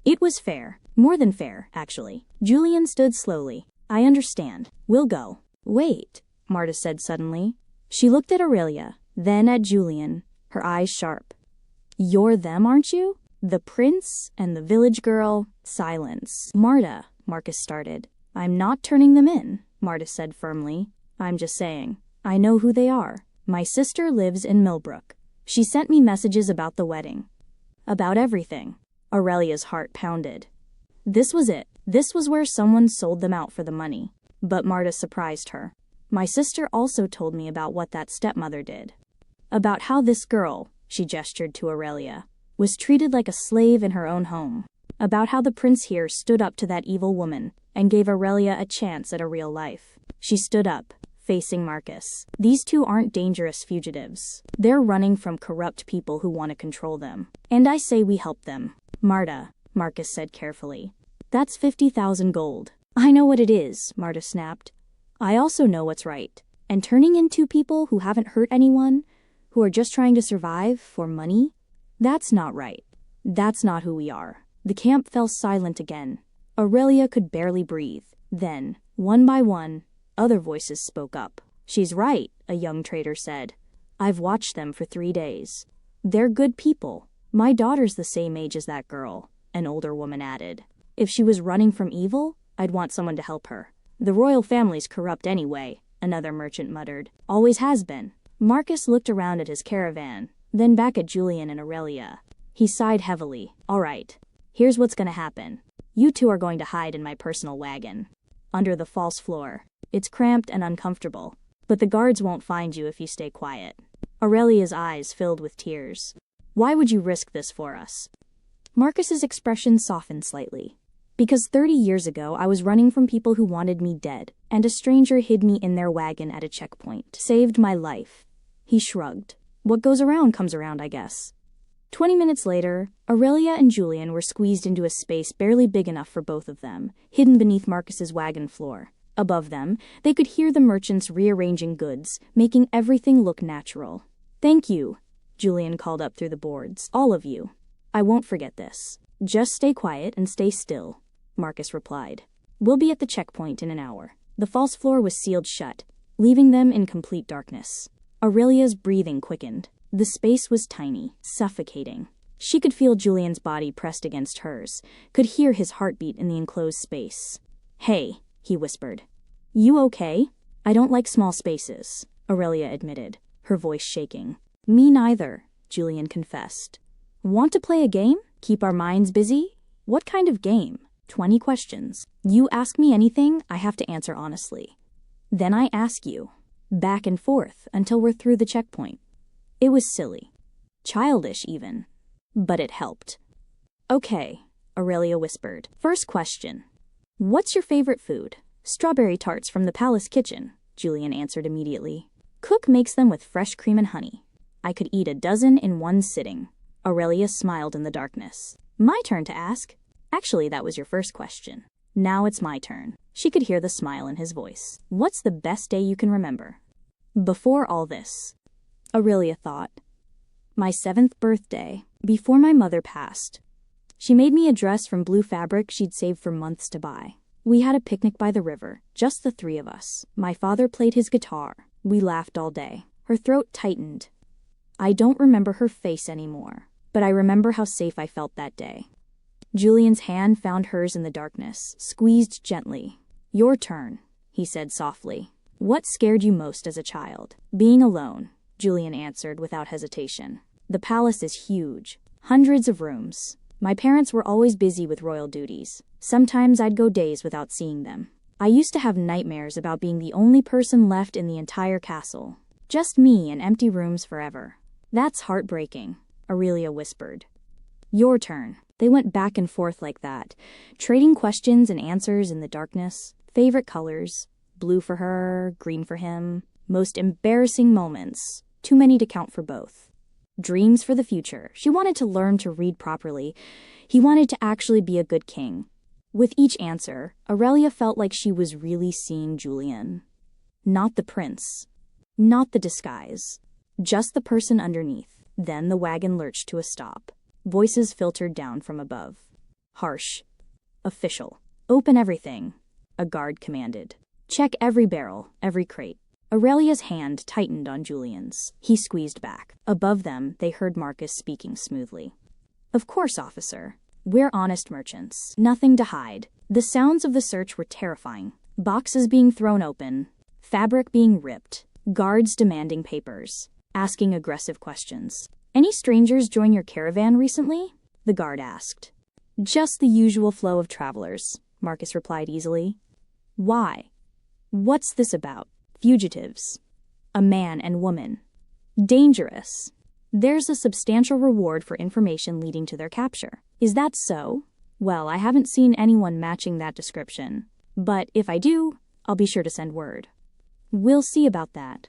It was fair. More than fair, actually. Julian stood slowly. I understand. We'll go. Wait, Marta said suddenly. She looked at Aurelia, then at Julian, her eyes sharp. You're them, aren't you? The prince and the village girl. Silence. Marta, Marcus started. I'm not turning them in, Marta said firmly. I'm just saying. I know who they are. My sister lives in Millbrook. She sent me messages about the wedding. About everything. Aurelia's heart pounded. This was it. This was where someone sold them out for the money. But Marta surprised her. My sister also told me about what that stepmother did. About how this girl, she gestured to Aurelia, was treated like a slave in her own home. About how the prince here stood up to that evil woman and gave Aurelia a chance at a real life. She stood up, facing Marcus. These two aren't dangerous fugitives. They're running from corrupt people who want to control them. And I say we help them. Marta, Marcus said carefully. That's 50,000 gold. I know what it is, Marta snapped. I also know what's right. And turning in two people who haven't hurt anyone, who are just trying to survive for money, that's not right. That's not who we are. The camp fell silent again. Aurelia could barely breathe. Then, one by one, other voices spoke up. She's right, a young trader said. I've watched them for 3 days. They're good people. My daughter's the same age as that girl, an older woman added. If she was running from evil, I'd want someone to help her. The royal family's corrupt anyway, another merchant muttered. Always has been. Marcus looked around at his caravan, then back at Julian and Aurelia. He sighed heavily. All right, here's what's gonna happen. You two are going to hide in my personal wagon, under the false floor. It's cramped and uncomfortable, but the guards won't find you if you stay quiet. Aurelia's eyes filled with tears. Why would you risk this for us? Marcus's expression softened slightly. Because 30 years ago I was running from people who wanted me dead, and a stranger hid me in their wagon at a checkpoint. Saved my life. He shrugged. What goes around comes around, I guess. 20 minutes later, Aurelia and Julian were squeezed into a space barely big enough for both of them, hidden beneath Marcus's wagon floor. Above them, they could hear the merchants rearranging goods, making everything look natural. Thank you, Julian called up through the boards. All of you. I won't forget this. Just stay quiet and stay still, Marcus replied. We'll be at the checkpoint in an hour. The false floor was sealed shut, leaving them in complete darkness. Aurelia's breathing quickened. The space was tiny, suffocating. She could feel Julian's body pressed against hers, could hear his heartbeat in the enclosed space. Hey, he whispered. You okay? I don't like small spaces, Aurelia admitted, her voice shaking. Me neither, Julian confessed. Want to play a game? Keep our minds busy? What kind of game? 20 questions. You ask me anything, I have to answer honestly. Then I ask you. Back and forth until we're through the checkpoint. It was silly. Childish even. But it helped. Okay, Aurelia whispered. First question. What's your favorite food? Strawberry tarts from the palace kitchen, Julian answered immediately. Cook makes them with fresh cream and honey. I could eat a dozen in one sitting. Aurelia smiled in the darkness. My turn to ask. Actually, that was your first question. Now it's my turn. She could hear the smile in his voice. What's the best day you can remember? Before all this, Aurelia thought. My 7th birthday, before my mother passed. She made me a dress from blue fabric she'd saved for months to buy. We had a picnic by the river, just the 3 of us. My father played his guitar. We laughed all day. Her throat tightened. I don't remember her face anymore, but I remember how safe I felt that day. Julian's hand found hers in the darkness, squeezed gently. Your turn, he said softly. What scared you most as a child? Being alone, Julian answered without hesitation. The palace is huge. Hundreds of rooms. My parents were always busy with royal duties. Sometimes I'd go days without seeing them. I used to have nightmares about being the only person left in the entire castle. Just me and empty rooms forever. That's heartbreaking, Aurelia whispered. Your turn. They went back and forth like that, trading questions and answers in the darkness. Favorite colors. Blue for her, green for him. Most embarrassing moments. Too many to count for both. Dreams for the future. She wanted to learn to read properly. He wanted to actually be a good king. With each answer, Aurelia felt like she was really seeing Julian. Not the prince. Not the disguise. Just the person underneath. Then the wagon lurched to a stop. Voices filtered down from above. Harsh. Official. Open everything, a guard commanded. Check every barrel, every crate. Aurelia's hand tightened on Julian's. He squeezed back. Above them, they heard Marcus speaking smoothly. Of course, officer. We're honest merchants. Nothing to hide. The sounds of the search were terrifying. Boxes being thrown open. Fabric being ripped. Guards demanding papers. Asking aggressive questions. Any strangers join your caravan recently? The guard asked. Just the usual flow of travelers, Marcus replied easily. Why? What's this about? Fugitives. A man and woman. Dangerous. There's a substantial reward for information leading to their capture. Is that so? Well, I haven't seen anyone matching that description. But if I do, I'll be sure to send word. We'll see about that.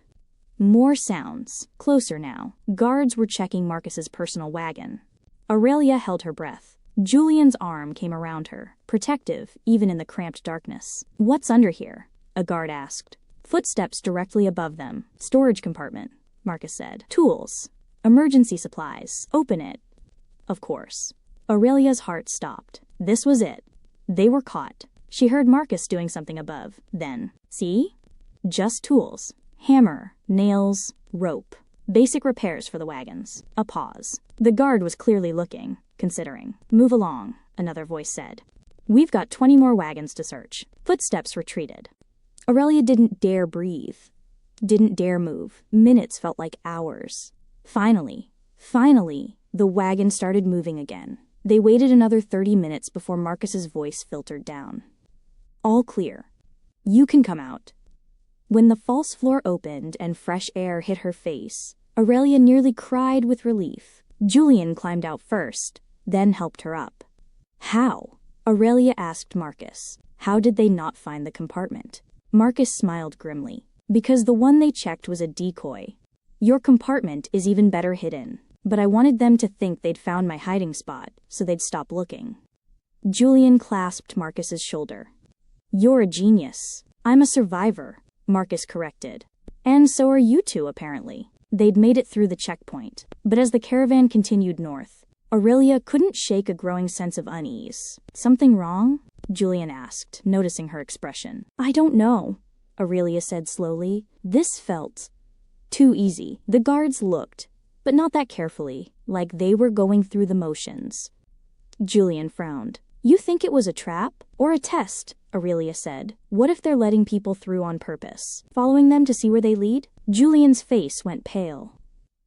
More sounds. Closer now. Guards were checking Marcus's personal wagon. Aurelia held her breath. Julian's arm came around her, protective even in the cramped darkness. What's under here? A guard asked. Footsteps directly above them. Storage compartment, Marcus said. Tools. Emergency supplies. Open it. Of course. Aurelia's heart stopped. This was it. They were caught. She heard Marcus doing something above. Then, see? Just tools. Hammer, nails, rope. Basic repairs for the wagons. A pause. The guard was clearly looking, considering. Move along, another voice said. We've got 20 more wagons to search. Footsteps retreated. Aurelia didn't dare breathe. Didn't dare move. Minutes felt like hours. Finally, the wagon started moving again. They waited another 30 minutes before Marcus's voice filtered down. All clear. You can come out. When the false floor opened and fresh air hit her face, Aurelia nearly cried with relief. Julian climbed out first, then helped her up. How? Aurelia asked Marcus. How did they not find the compartment? Marcus smiled grimly. Because the one they checked was a decoy. Your compartment is even better hidden, but I wanted them to think they'd found my hiding spot, so they'd stop looking. Julian clasped Marcus's shoulder. You're a genius. I'm a survivor, Marcus corrected. And so are you two, apparently. They'd made it through the checkpoint, but as the caravan continued north, Aurelia couldn't shake a growing sense of unease. Something wrong? Julian asked, noticing her expression. I don't know, Aurelia said slowly. This felt too easy. The guards looked, but not that carefully, like they were going through the motions. Julian frowned. You think it was a trap? Or a test? Aurelia said. What if they're letting people through on purpose? Following them to see where they lead? Julian's face went pale.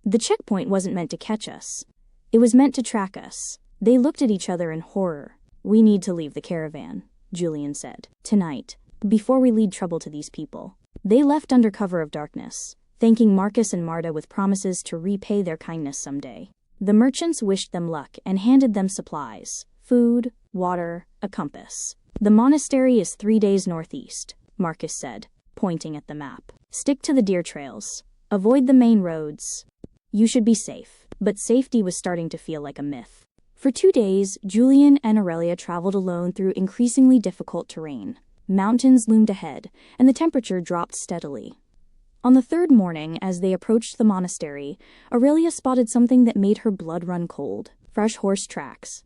The checkpoint wasn't meant to catch us. It was meant to track us. They looked at each other in horror. We need to leave the caravan, Julian said. Tonight, before we lead trouble to these people. They left under cover of darkness, thanking Marcus and Marta with promises to repay their kindness someday. The merchants wished them luck and handed them supplies. Food, water, a compass. The monastery is 3 days northeast. Marcus said, pointing at the map. Stick to the deer trails. Avoid the main roads. You should be safe. But safety was starting to feel like a myth. For 2 days, Julian and Aurelia traveled alone through increasingly difficult terrain. Mountains loomed ahead, and the temperature dropped steadily. On the 3rd morning, as they approached the monastery, Aurelia spotted something that made her blood run cold. Fresh horse tracks.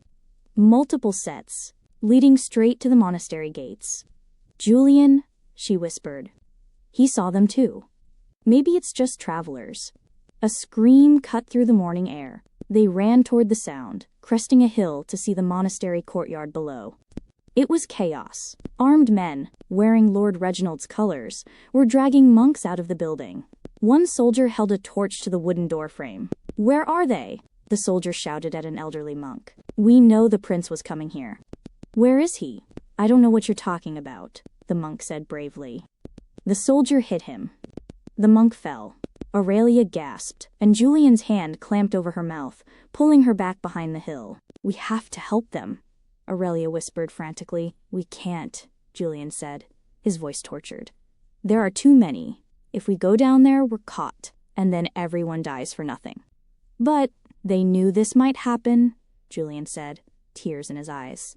Multiple sets, leading straight to the monastery gates. "Julian," she whispered. He saw them too. Maybe it's just travelers. A scream cut through the morning air. They ran toward the sound, cresting a hill to see the monastery courtyard below. It was chaos. Armed men, wearing Lord Reginald's colors, were dragging monks out of the building. One soldier held a torch to the wooden doorframe. "Where are they?" the soldier shouted at an elderly monk. "We know the prince was coming here." "Where is he?" "I don't know what you're talking about," the monk said bravely. The soldier hit him. The monk fell. Aurelia gasped, and Julian's hand clamped over her mouth, pulling her back behind the hill. "We have to help them," Aurelia whispered frantically. "We can't," Julian said, his voice tortured. "There are too many. If we go down there, we're caught, and then everyone dies for nothing." "But they knew this might happen," Julian said, tears in his eyes.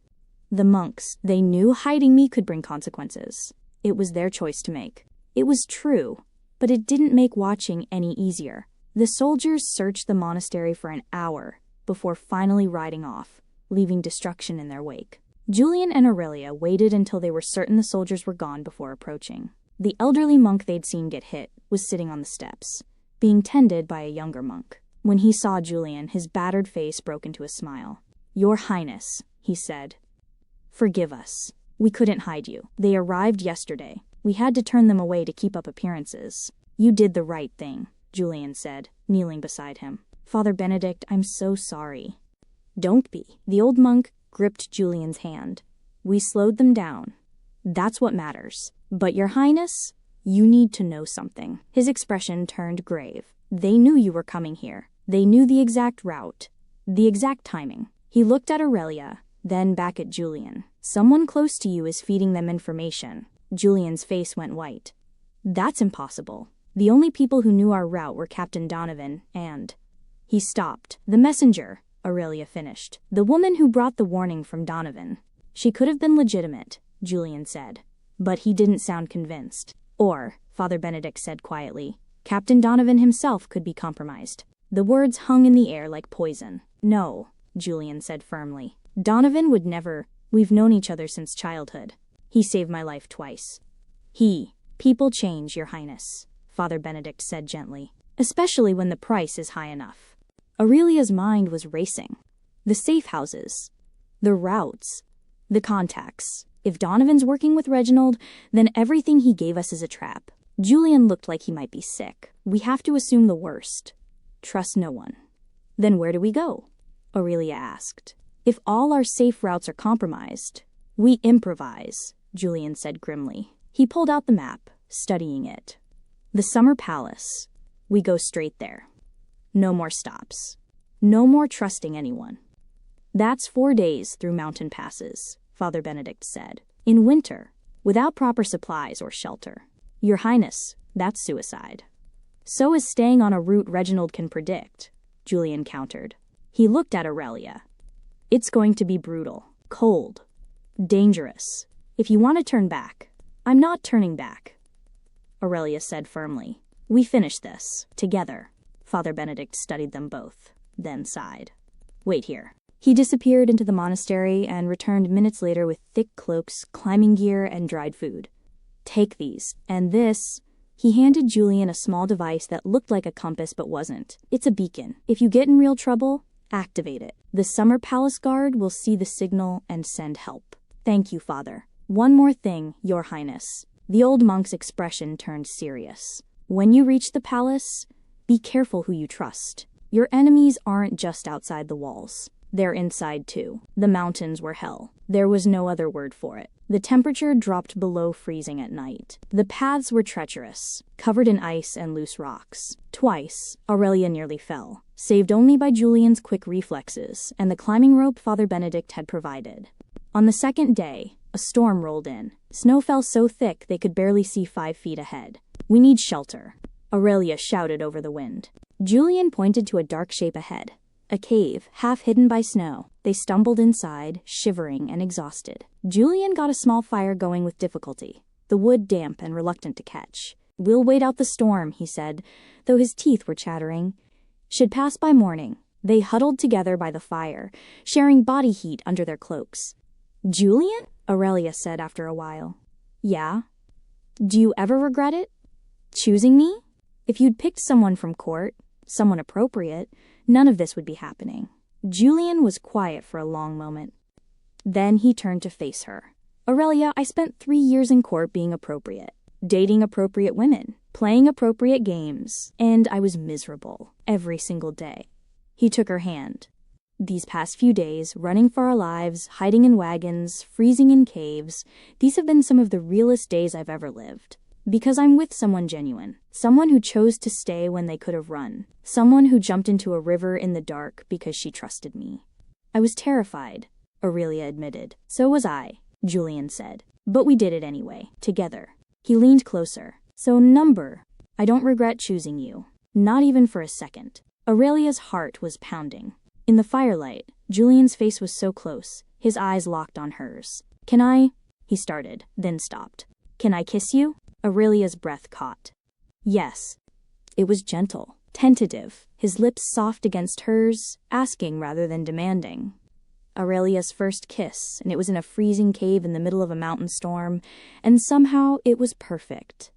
"The monks, they knew hiding me could bring consequences. It was their choice to make." It was true, but it didn't make watching any easier. The soldiers searched the monastery for an hour before finally riding off, leaving destruction in their wake. Julian and Aurelia waited until they were certain the soldiers were gone before approaching. The elderly monk they'd seen get hit was sitting on the steps, being tended by a younger monk. When he saw Julian, his battered face broke into a smile. "Your Highness," he said, "forgive us. We couldn't hide you. They arrived yesterday. We had to turn them away to keep up appearances." "You did the right thing," Julian said, kneeling beside him. "Father Benedict, I'm so sorry." "Don't be." The old monk gripped Julian's hand. "We slowed them down. That's what matters. But Your Highness, you need to know something." His expression turned grave. "They knew you were coming here. They knew the exact route, the exact timing." He looked at Aurelia, then back at Julian. "Someone close to you is feeding them information." Julian's face went white. "That's impossible. The only people who knew our route were Captain Donovan and—" He stopped. "The messenger," Aurelia finished. "The woman who brought the warning from Donovan. She could have been legitimate," Julian said. But he didn't sound convinced. "Or," Father Benedict said quietly, "Captain Donovan himself could be compromised." The words hung in the air like poison. "No," Julian said firmly. "Donovan would never. We've known each other since childhood. He saved my life twice." People change, Your Highness," Father Benedict said gently, "especially when the price is high enough." Aurelia's mind was racing. The safe houses, the routes, the contacts. If Donovan's working with Reginald, then everything he gave us is a trap. Julian looked like he might be sick. "We have to assume the worst. Trust no one." "Then where do we go?" Aurelia asked. "If all our safe routes are compromised, we improvise," Julian said grimly. He pulled out the map, studying it. "The Summer Palace. We go straight there. No more stops. No more trusting anyone." "That's 4 days through mountain passes," Father Benedict said. "In winter, without proper supplies or shelter." "Your Highness, that's suicide." "So is staying on a route Reginald can predict," Julian countered. He looked at Aurelia. "It's going to be brutal, cold, dangerous. If you want to turn back—" "I'm not turning back," Aurelia said firmly. "We finish this together." Father Benedict studied them both, then sighed. "Wait here." He disappeared into the monastery and returned minutes later with thick cloaks, climbing gear, and dried food. "Take these, and this." He handed Julian a small device that looked like a compass but wasn't. "It's a beacon. If you get in real trouble, activate it. The Summer Palace Guard will see the signal and send help." "Thank you, Father. One more thing, Your Highness." The old monk's expression turned serious. "When you reach the palace, be careful who you trust. Your enemies aren't just outside the walls. They're inside too." The mountains were hell. There was no other word for it. The temperature dropped below freezing at night. The paths were treacherous, covered in ice and loose rocks. Twice, Aurelia nearly fell, saved only by Julian's quick reflexes and the climbing rope Father Benedict had provided. On the second day, a A storm rolled in. Snow fell so thick they could barely see 5 feet ahead. "We need shelter," Aurelia shouted over the wind. Julian pointed to a dark shape ahead. A cave, half hidden by snow. They stumbled inside, shivering and exhausted. Julian got a small fire going with difficulty, the wood damp and reluctant to catch. "We'll wait out the storm," he said, though his teeth were chattering. Should pass by morning. They huddled together by the fire, sharing body heat under their cloaks. "Julian?" Aurelia said after a while. "Yeah? Do you ever regret it? Choosing me? If you'd picked someone from court, someone appropriate, none of this would be happening." Julian was quiet for a long moment. Then he turned to face her. "Aurelia, I spent 3 years in court being appropriate, dating appropriate women, playing appropriate games, and I was miserable every single day." He took her hand. "These past few days, running for our lives, hiding in wagons, freezing in caves, these have been some of the realest days I've ever lived. Because I'm with someone genuine, someone who chose to stay when they could have run, someone who jumped into a river in the dark because she trusted me." "I was terrified," Aurelia admitted. "So was I," Julian said. "But we did it anyway, together." He leaned closer. "So number, I don't regret choosing you. Not even for a second." Aurelia's heart was pounding. In the firelight, Julian's face was so close, his eyes locked on hers. "Can I?" he started, then stopped. "Can I kiss you?" Aurelia's breath caught. "Yes." It was gentle, tentative, his lips soft against hers, asking rather than demanding. Aurelia's first kiss, and it was in a freezing cave in the middle of a mountain storm, and somehow it was perfect.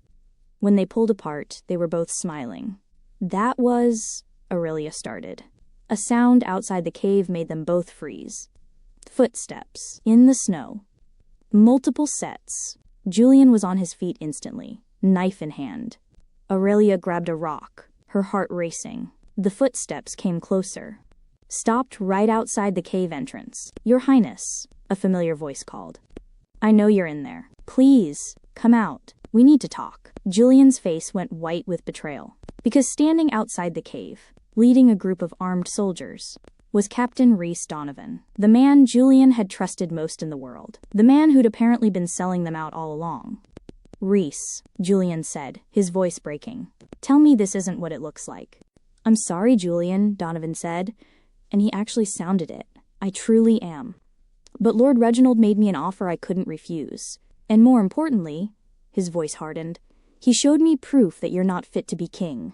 When they pulled apart, they were both smiling. "That was..." Aurelia started. A sound outside the cave made them both freeze. Footsteps, in the snow. Multiple sets. Julian was on his feet instantly, knife in hand. Aurelia grabbed a rock, her heart racing. The footsteps came closer. Stopped right outside the cave entrance. "Your Highness," a familiar voice called. "I know you're in there. Please, come out. We need to talk." Julian's face went white with betrayal. Because standing outside the cave, leading a group of armed soldiers, was Captain Rhys Donovan, the man Julian had trusted most in the world, the man who'd apparently been selling them out all along. "Rhys," Julian said, his voice breaking. "Tell me this isn't what it looks like." "I'm sorry, Julian," Donovan said, and he actually sounded it. "I truly am. But Lord Reginald made me an offer I couldn't refuse. And more importantly," his voice hardened, "he showed me proof that you're not fit to be king."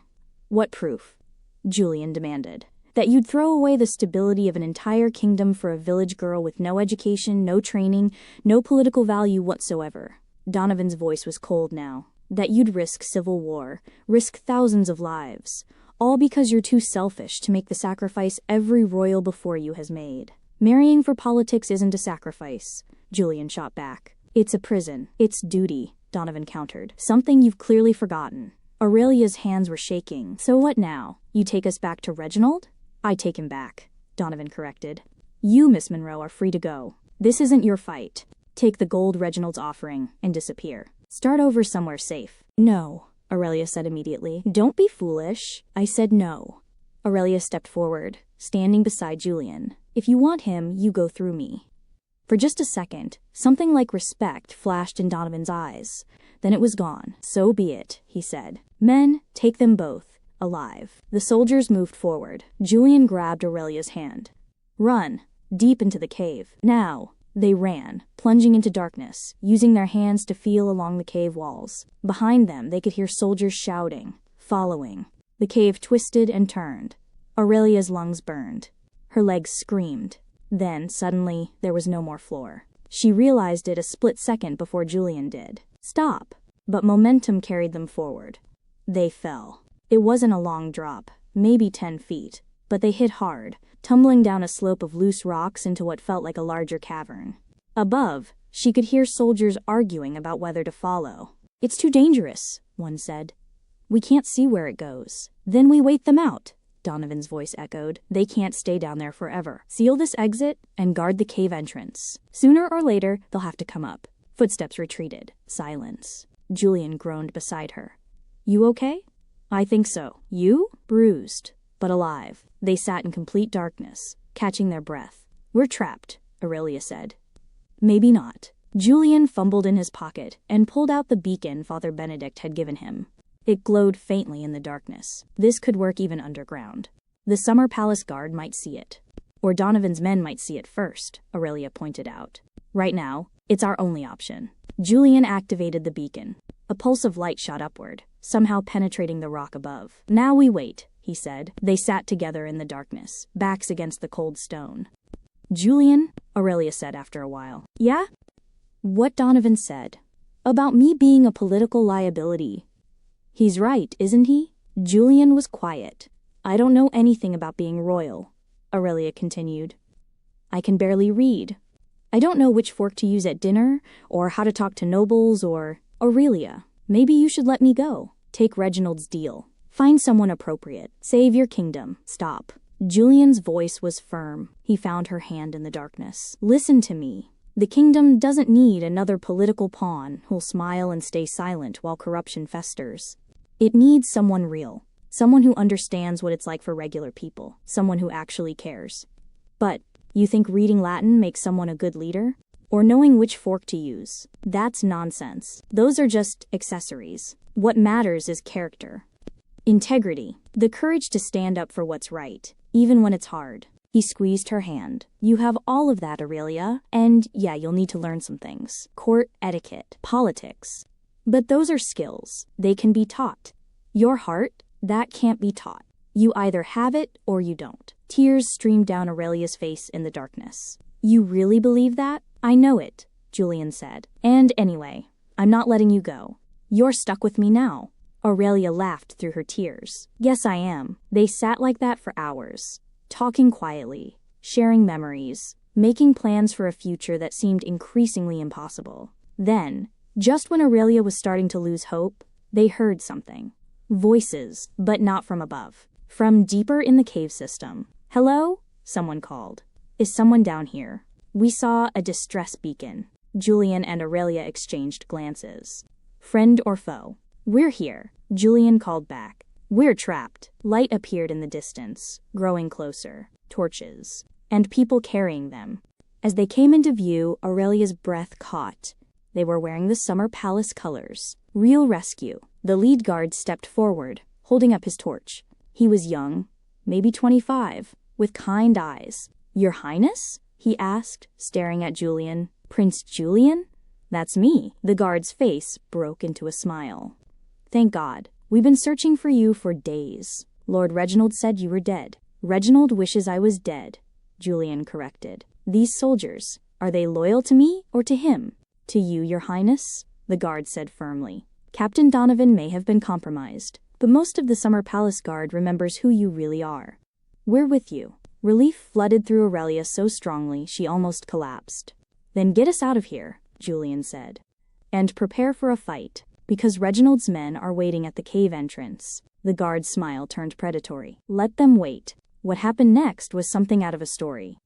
"What proof?" Julian demanded. "That you'd throw away the stability of an entire kingdom for a village girl with no education, no training, no political value whatsoever." Donovan's voice was cold now. "That you'd risk civil war, risk thousands of lives, all because you're too selfish to make the sacrifice every royal before you has made." "Marrying for politics isn't a sacrifice," Julian shot back. "It's a prison. It's duty," Donovan countered. "Something you've clearly forgotten." Aurelia's hands were shaking. "So what now? You take us back to Reginald?" "I take him back," Donovan corrected. "You, Miss Monroe, are free to go. This isn't your fight. Take the gold Reginald's offering and disappear. Start over somewhere safe." "No," Aurelia said immediately. "Don't be foolish." "I said no." Aurelia stepped forward, standing beside Julian. "If you want him, you go through me." For just a second, something like respect flashed in Donovan's eyes. Then it was gone. "So be it," he said. "Men, take them both, alive." The soldiers moved forward. Julian grabbed Aurelia's hand. "Run, deep into the cave. Now." They ran, plunging into darkness, using their hands to feel along the cave walls. Behind them, they could hear soldiers shouting, following. The cave twisted and turned. Aurelia's lungs burned. Her legs screamed. Then, suddenly, there was no more floor. She realized it a split second before Julian did. "Stop!" But momentum carried them forward. They fell. It wasn't a long drop, maybe 10 feet, but they hit hard, tumbling down a slope of loose rocks into what felt like a larger cavern. Above, she could hear soldiers arguing about whether to follow. "It's too dangerous," one said. "We can't see where it goes." "Then we wait them out," Donovan's voice echoed. "They can't stay down there forever. Seal this exit and guard the cave entrance. Sooner or later, they'll have to come up." Footsteps retreated. Silence. Julian groaned beside her. "You okay?" "I think so. You?" "Bruised, but alive." They sat in complete darkness, catching their breath. "We're trapped," Aurelia said. "Maybe not." Julian fumbled in his pocket and pulled out the beacon Father Benedict had given him. It glowed faintly in the darkness. This could work even underground. The Summer Palace guard might see it. Or Donovan's men might see it first, Aurelia pointed out. Right now, it's our only option. Julian activated the beacon. A pulse of light shot upward, somehow penetrating the rock above. Now we wait, he said. They sat together in the darkness, backs against the cold stone. Julian, Aurelia said after a while. Yeah? What Donovan said. About me being a political liability. He's right, isn't he? Julian was quiet. I don't know anything about being royal, Aurelia continued. I can barely read. I don't know which fork to use at dinner, or how to talk to nobles, or... Aurelia, maybe you should let me go. Take Reginald's deal. Find someone appropriate. Save your kingdom. Stop. Julian's voice was firm. He found her hand in the darkness. Listen to me. The kingdom doesn't need another political pawn who'll smile and stay silent while corruption festers. It needs someone real. Someone who understands what it's like for regular people. Someone who actually cares. But, you think reading Latin makes someone a good leader? Or knowing which fork to use? That's nonsense. Those are just accessories. What matters is character. Integrity. The courage to stand up for what's right, even when it's hard. He squeezed her hand. You have all of that, Aurelia. And yeah, you'll need to learn some things. Court etiquette. Politics. But those are skills. They can be taught. Your heart, that can't be taught. You either have it or you don't. Tears streamed down Aurelia's face in the darkness. You really believe that? I know it, Julian said. And anyway, I'm not letting you go. You're stuck with me now. Aurelia laughed through her tears. Yes, I am. They sat like that for hours, talking quietly, sharing memories, making plans for a future that seemed increasingly impossible. Then, just when Aurelia was starting to lose hope, they heard something. Voices, but not from above. From deeper in the cave system. Hello? Someone called. Is someone down here? We saw a distress beacon. Julian and Aurelia exchanged glances. Friend or foe? We're here, Julian called back. We're trapped. Light appeared in the distance, growing closer. Torches. And people carrying them. As they came into view, Aurelia's breath caught. They were wearing the Summer Palace colors. Real rescue. The lead guard stepped forward, holding up his torch. He was young, maybe 25, with kind eyes. Your Highness? He asked, staring at Julian. Prince Julian? That's me. The guard's face broke into a smile. Thank God. We've been searching for you for days. Lord Reginald said you were dead. Reginald wishes I was dead, Julian corrected. These soldiers, are they loyal to me or to him? To you, Your Highness, the guard said firmly. Captain Donovan may have been compromised, but most of the Summer Palace Guard remembers who you really are. We're with you. Relief flooded through Aurelia so strongly she almost collapsed. Then get us out of here, Julian said. And prepare for a fight, because Reginald's men are waiting at the cave entrance. The guard's smile turned predatory. Let them wait. What happened next was something out of a story.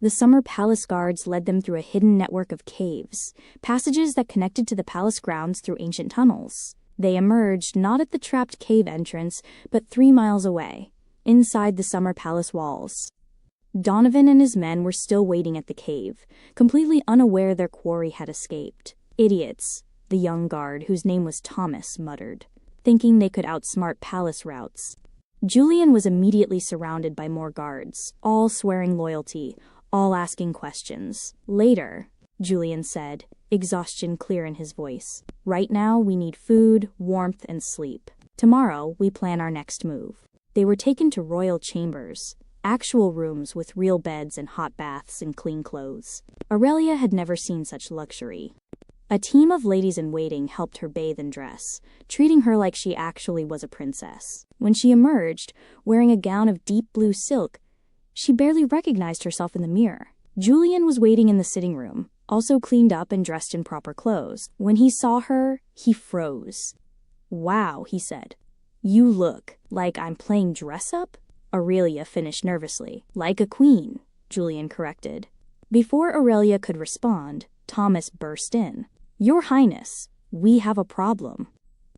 The Summer Palace guards led them through a hidden network of caves, passages that connected to the palace grounds through ancient tunnels. They emerged not at the trapped cave entrance, but 3 miles away, inside the Summer Palace walls. Donovan and his men were still waiting at the cave, completely unaware their quarry had escaped. Idiots, the young guard, whose name was Thomas, muttered, thinking they could outsmart palace routes. Julian was immediately surrounded by more guards, all swearing loyalty, all asking questions. Later, Julian said, exhaustion clear in his voice. Right now, we need food, warmth, and sleep. Tomorrow, we plan our next move. They were taken to royal chambers, actual rooms with real beds and hot baths and clean clothes. Aurelia had never seen such luxury. A team of ladies-in-waiting helped her bathe and dress, treating her like she actually was a princess. When she emerged, wearing a gown of deep blue silk, she barely recognized herself in the mirror. Julian was waiting in the sitting room, also cleaned up and dressed in proper clothes. When he saw her, he froze. Wow, he said. You look like I'm playing dress-up? Aurelia finished nervously. Like a queen, Julian corrected. Before Aurelia could respond, Thomas burst in. Your Highness, we have a problem.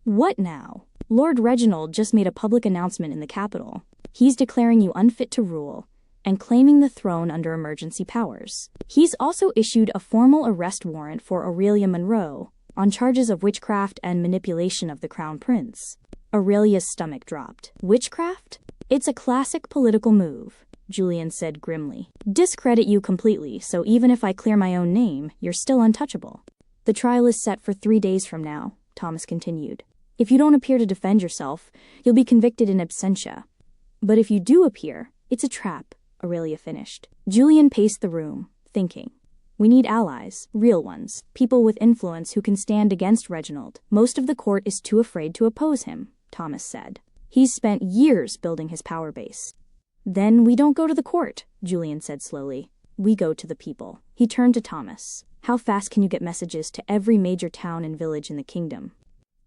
What now? Lord Reginald just made a public announcement in the capital. He's declaring you unfit to rule, and claiming the throne under emergency powers. He's also issued a formal arrest warrant for Aurelia Monroe on charges of witchcraft and manipulation of the crown prince. Aurelia's stomach dropped. Witchcraft? It's a classic political move, Julian said grimly. Discredit you completely, so even if I clear my own name, you're still untouchable. The trial is set for 3 days from now, Thomas continued. If you don't appear to defend yourself, you'll be convicted in absentia. But if you do appear, it's a trap, Aurelia finished. Julian paced the room, thinking. We need allies, real ones, people with influence who can stand against Reginald. Most of the court is too afraid to oppose him, Thomas said. He's spent years building his power base. Then we don't go to the court, Julian said slowly. We go to the people. He turned to Thomas. How fast can you get messages to every major town and village in the kingdom?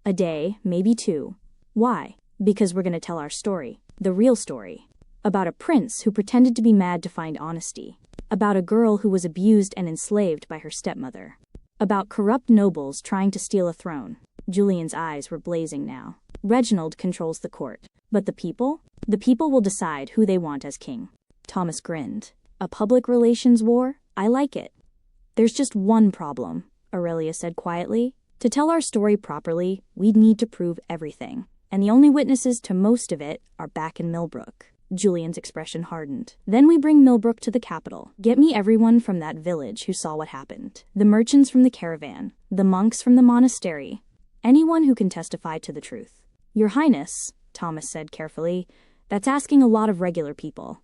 A day, maybe 2. Why? Because we're going to tell our story. The real story. About a prince who pretended to be mad to find honesty. About a girl who was abused and enslaved by her stepmother. About corrupt nobles trying to steal a throne. Julian's eyes were blazing now. Reginald controls the court. But the people? The people will decide who they want as king. Thomas grinned. A public relations war? I like it. There's just one problem, Aurelia said quietly. To tell our story properly, we'd need to prove everything. And the only witnesses to most of it are back in Millbrook. Julian's expression hardened. Then we bring Millbrook to the capital. Get me everyone from that village who saw what happened. The merchants from the caravan. The monks from the monastery. Anyone who can testify to the truth. Your Highness, Thomas said carefully, that's asking a lot of regular people.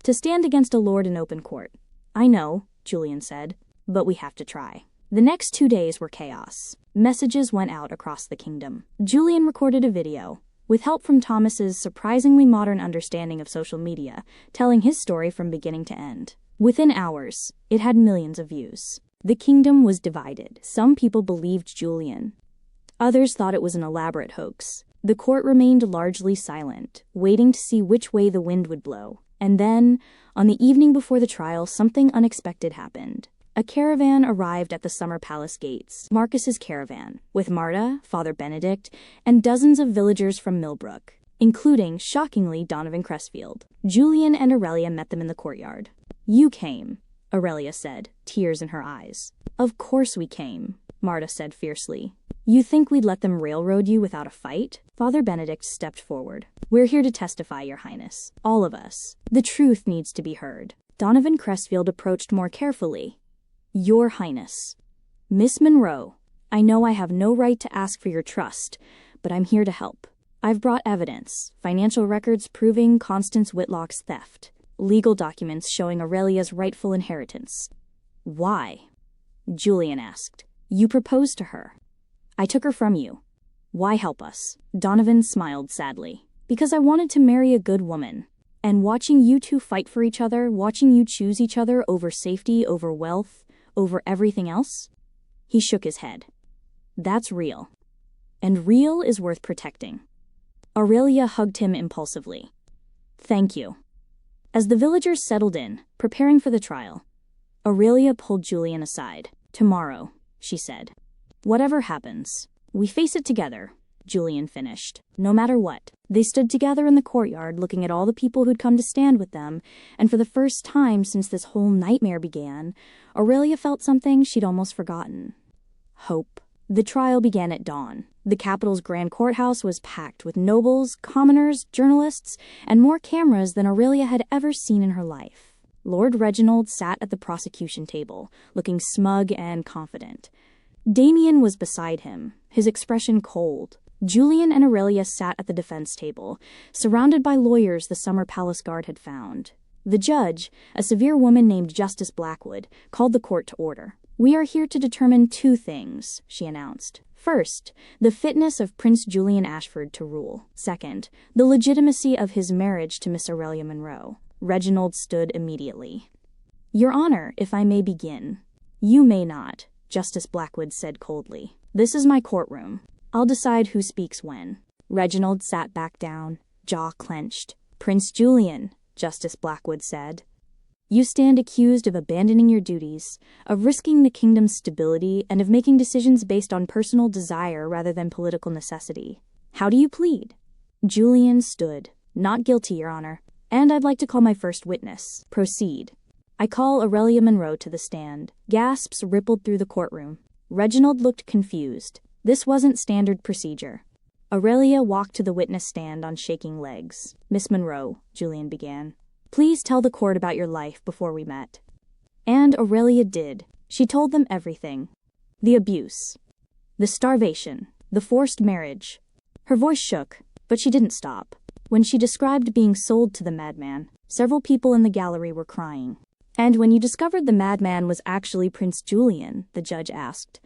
To stand against a lord in open court. I know, Julian said, but we have to try. The next 2 days were chaos. Messages went out across the kingdom. Julian recorded a video, with help from Thomas's surprisingly modern understanding of social media, telling his story from beginning to end. Within hours, it had millions of views. The kingdom was divided. Some people believed Julian. Others thought it was an elaborate hoax. The court remained largely silent, waiting to see which way the wind would blow. And then, on the evening before the trial, something unexpected happened. A caravan arrived at the Summer Palace gates, Marcus's caravan, with Marta, Father Benedict, and dozens of villagers from Millbrook, including, shockingly, Donovan Cressfield. Julian and Aurelia met them in the courtyard. You came, Aurelia said, tears in her eyes. Of course we came, Marta said fiercely. You think we'd let them railroad you without a fight? Father Benedict stepped forward. We're here to testify, Your Highness. All of us. The truth needs to be heard. Donovan Cressfield approached more carefully. Your Highness. Miss Monroe, I know I have no right to ask for your trust, but I'm here to help. I've brought evidence, financial records proving Constance Whitlock's theft, legal documents showing Aurelia's rightful inheritance. Why? Julian asked. You proposed to her. I took her from you. Why help us? Donovan smiled sadly. Because I wanted to marry a good woman. And watching you two fight for each other, watching you choose each other over safety, over wealth, over everything else? He shook his head. That's real. And real is worth protecting. Aurelia hugged him impulsively. Thank you. As the villagers settled in, preparing for the trial, Aurelia pulled Julian aside. Tomorrow, she said. Whatever happens, we face it together, Julian finished. No matter what. They stood together in the courtyard looking at all the people who'd come to stand with them, and for the first time since this whole nightmare began, Aurelia felt something she'd almost forgotten. Hope. The trial began at dawn. The capital's grand courthouse was packed with nobles, commoners, journalists, and more cameras than Aurelia had ever seen in her life. Lord Reginald sat at the prosecution table, looking smug and confident. Damien was beside him, his expression cold. Julian and Aurelia sat at the defense table, surrounded by lawyers the Summer Palace Guard had found. The judge, a severe woman named Justice Blackwood, called the court to order. We are here to determine 2 things, she announced. First, the fitness of Prince Julian Ashford to rule. Second, the legitimacy of his marriage to Miss Aurelia Monroe. Reginald stood immediately. Your Honor, if I may begin. You may not, Justice Blackwood said coldly. This is my courtroom. I'll decide who speaks when. Reginald sat back down, jaw clenched. Prince Julian, Justice Blackwood said. You stand accused of abandoning your duties, of risking the kingdom's stability, and of making decisions based on personal desire rather than political necessity. How do you plead? Julian stood. Not guilty, Your Honor. And I'd like to call my first witness. Proceed. I call Aurelia Monroe to the stand. Gasps rippled through the courtroom. Reginald looked confused. This wasn't standard procedure. Aurelia walked to the witness stand on shaking legs. Miss Monroe, Julian began, please tell the court about your life before we met. And Aurelia did. She told them everything. The abuse. The starvation. The forced marriage. Her voice shook, but she didn't stop. When she described being sold to the madman, several people in the gallery were crying. And when you discovered the madman was actually Prince Julian, the judge asked,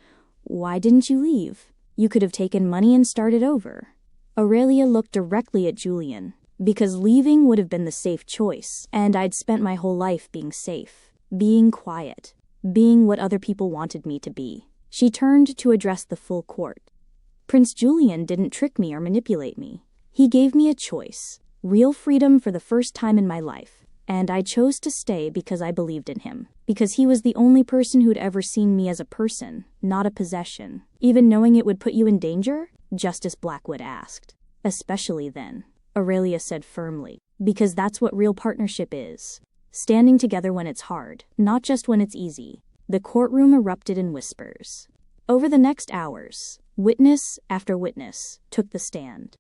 why didn't you leave? You could have taken money and started over. Aurelia looked directly at Julian. Because leaving would have been the safe choice, and I'd spent my whole life being safe, being quiet, being what other people wanted me to be. She turned to address the full court. Prince Julian didn't trick me or manipulate me. He gave me a choice, real freedom for the first time in my life, and I chose to stay because I believed in him, because he was the only person who'd ever seen me as a person, not a possession. Even knowing it would put you in danger? Justice Blackwood asked. Especially then. Aurelia said firmly, because that's what real partnership is. Standing together when it's hard, not just when it's easy. The courtroom erupted in whispers. Over the next hours, witness after witness took the stand.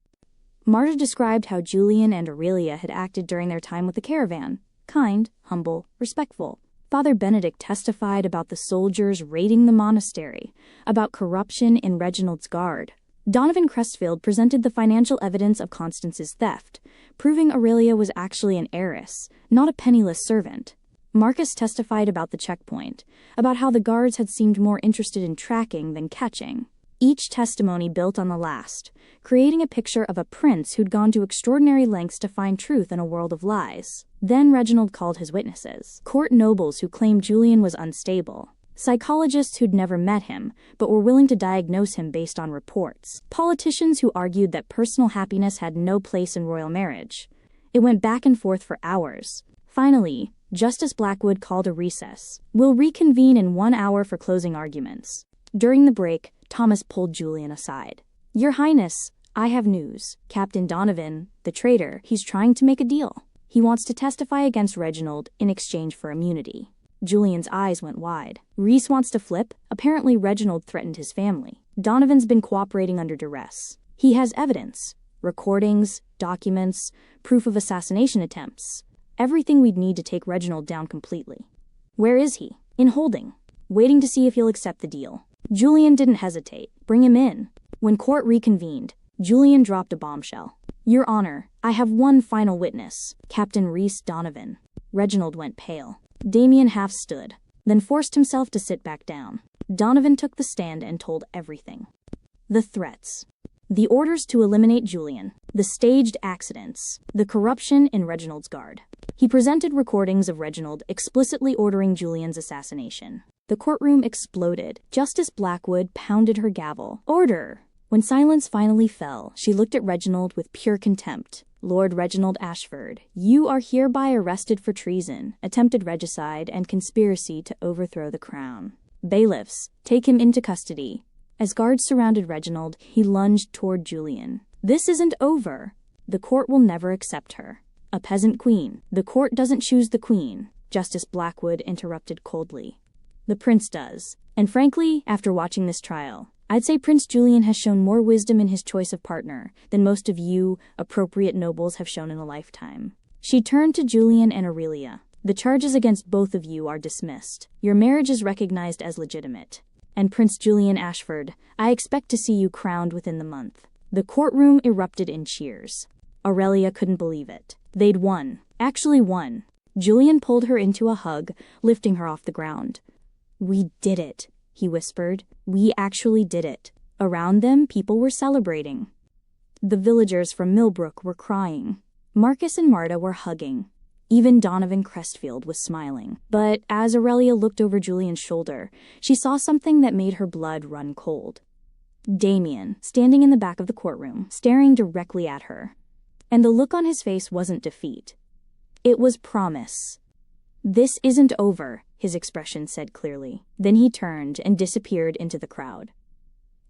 Marta described how Julian and Aurelia had acted during their time with the caravan. Kind, humble, respectful. Father Benedict testified about the soldiers raiding the monastery, about corruption in Reginald's guard. Donovan Crestfield presented the financial evidence of Constance's theft, proving Aurelia was actually an heiress, not a penniless servant. Marcus testified about the checkpoint, about how the guards had seemed more interested in tracking than catching. Each testimony built on the last, creating a picture of a prince who'd gone to extraordinary lengths to find truth in a world of lies. Then Reginald called his witnesses. Court nobles who claimed Julian was unstable. Psychologists who'd never met him, but were willing to diagnose him based on reports. Politicians who argued that personal happiness had no place in royal marriage. It went back and forth for hours. Finally, Justice Blackwood called a recess. We'll reconvene in 1 hour for closing arguments. During the break, Thomas pulled Julian aside. Your Highness, I have news. Captain Donovan, the traitor, he's trying to make a deal. He wants to testify against Reginald in exchange for immunity. Julian's eyes went wide. Reese wants to flip? Apparently Reginald threatened his family. Donovan's been cooperating under duress. He has evidence. Recordings, documents, proof of assassination attempts. Everything we'd need to take Reginald down completely. Where is he? In holding. Waiting to see if he'll accept the deal. Julian didn't hesitate. Bring him in. When court reconvened, Julian dropped a bombshell. Your Honor, I have one final witness. Captain Reese Donovan. Reginald went pale. Damien half stood, then forced himself to sit back down. Donovan took the stand and told everything. The threats. The orders to eliminate Julian. The staged accidents. The corruption in Reginald's guard. He presented recordings of Reginald explicitly ordering Julian's assassination. The courtroom exploded. Justice Blackwood pounded her gavel. Order! When silence finally fell, she looked at Reginald with pure contempt. Lord Reginald Ashford, you are hereby arrested for treason, attempted regicide, and conspiracy to overthrow the crown. Bailiffs, take him into custody. As guards surrounded Reginald, he lunged toward Julian. This isn't over. The court will never accept her. A peasant queen. The court doesn't choose the queen, Justice Blackwood interrupted coldly. The prince does. And frankly, after watching this trial, I'd say Prince Julian has shown more wisdom in his choice of partner than most of you, appropriate nobles, have shown in a lifetime. She turned to Julian and Aurelia. The charges against both of you are dismissed. Your marriage is recognized as legitimate. And Prince Julian Ashford, I expect to see you crowned within the month. The courtroom erupted in cheers. Aurelia couldn't believe it. They'd won. Actually won. Julian pulled her into a hug, lifting her off the ground. We did it, he whispered. We actually did it. Around them, people were celebrating. The villagers from Millbrook were crying. Marcus and Marta were hugging. Even Donovan Crestfield was smiling. But as Aurelia looked over Julian's shoulder, she saw something that made her blood run cold. Damien, standing in the back of the courtroom, staring directly at her. And the look on his face wasn't defeat. It was promise. This isn't over, his expression said clearly. Then he turned and disappeared into the crowd.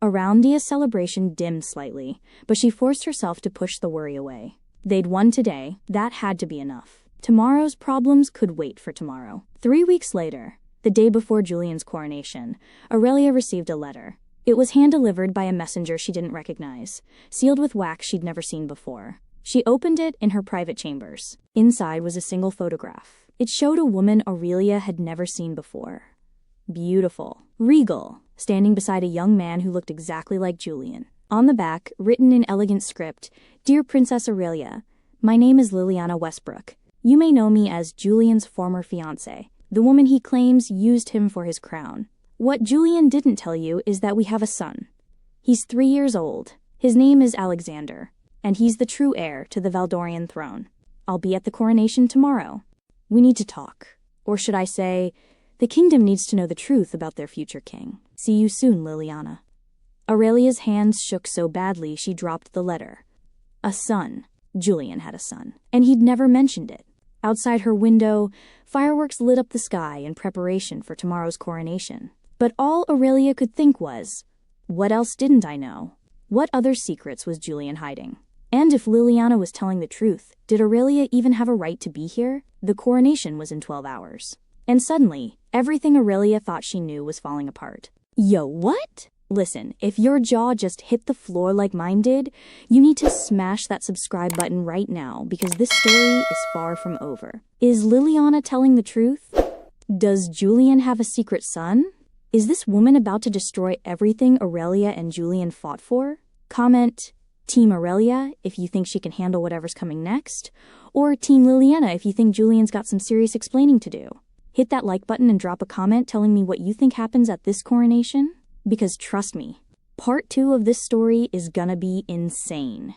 Aroundia's celebration dimmed slightly, but she forced herself to push the worry away. They'd won today. That had to be enough. Tomorrow's problems could wait for tomorrow. 3 weeks later, the day before Julian's coronation, Aurelia received a letter. It was hand-delivered by a messenger she didn't recognize, sealed with wax she'd never seen before. She opened it in her private chambers. Inside was a single photograph. It showed a woman Aurelia had never seen before. Beautiful, regal, standing beside a young man who looked exactly like Julian. On the back, written in elegant script, "Dear Princess Aurelia, my name is Liliana Westbrook. You may know me as Julian's former fiancée, the woman he claims used him for his crown. What Julian didn't tell you is that we have a son. He's 3 years old. His name is Alexander, and he's the true heir to the Valdorian throne. I'll be at the coronation tomorrow. We need to talk. Or should I say, the kingdom needs to know the truth about their future king. See you soon, Liliana." Aurelia's hands shook so badly she dropped the letter. A son. Julian had a son, and he'd never mentioned it. Outside her window, fireworks lit up the sky in preparation for tomorrow's coronation. But all Aurelia could think was, what else didn't I know? What other secrets was Julian hiding? And if Liliana was telling the truth, did Aurelia even have a right to be here? The coronation was in 12 hours. And suddenly, everything Aurelia thought she knew was falling apart. Yo, what? Listen, if your jaw just hit the floor like mine did, you need to smash that subscribe button right now because this story is far from over. Is Liliana telling the truth? Does Julian have a secret son? Is this woman about to destroy everything Aurelia and Julian fought for? Comment Team Aurelia if you think she can handle whatever's coming next, or Team Liliana if you think Julian's got some serious explaining to do. Hit that like button and drop a comment telling me what you think happens at this coronation. Because trust me, part 2 of this story is gonna be insane.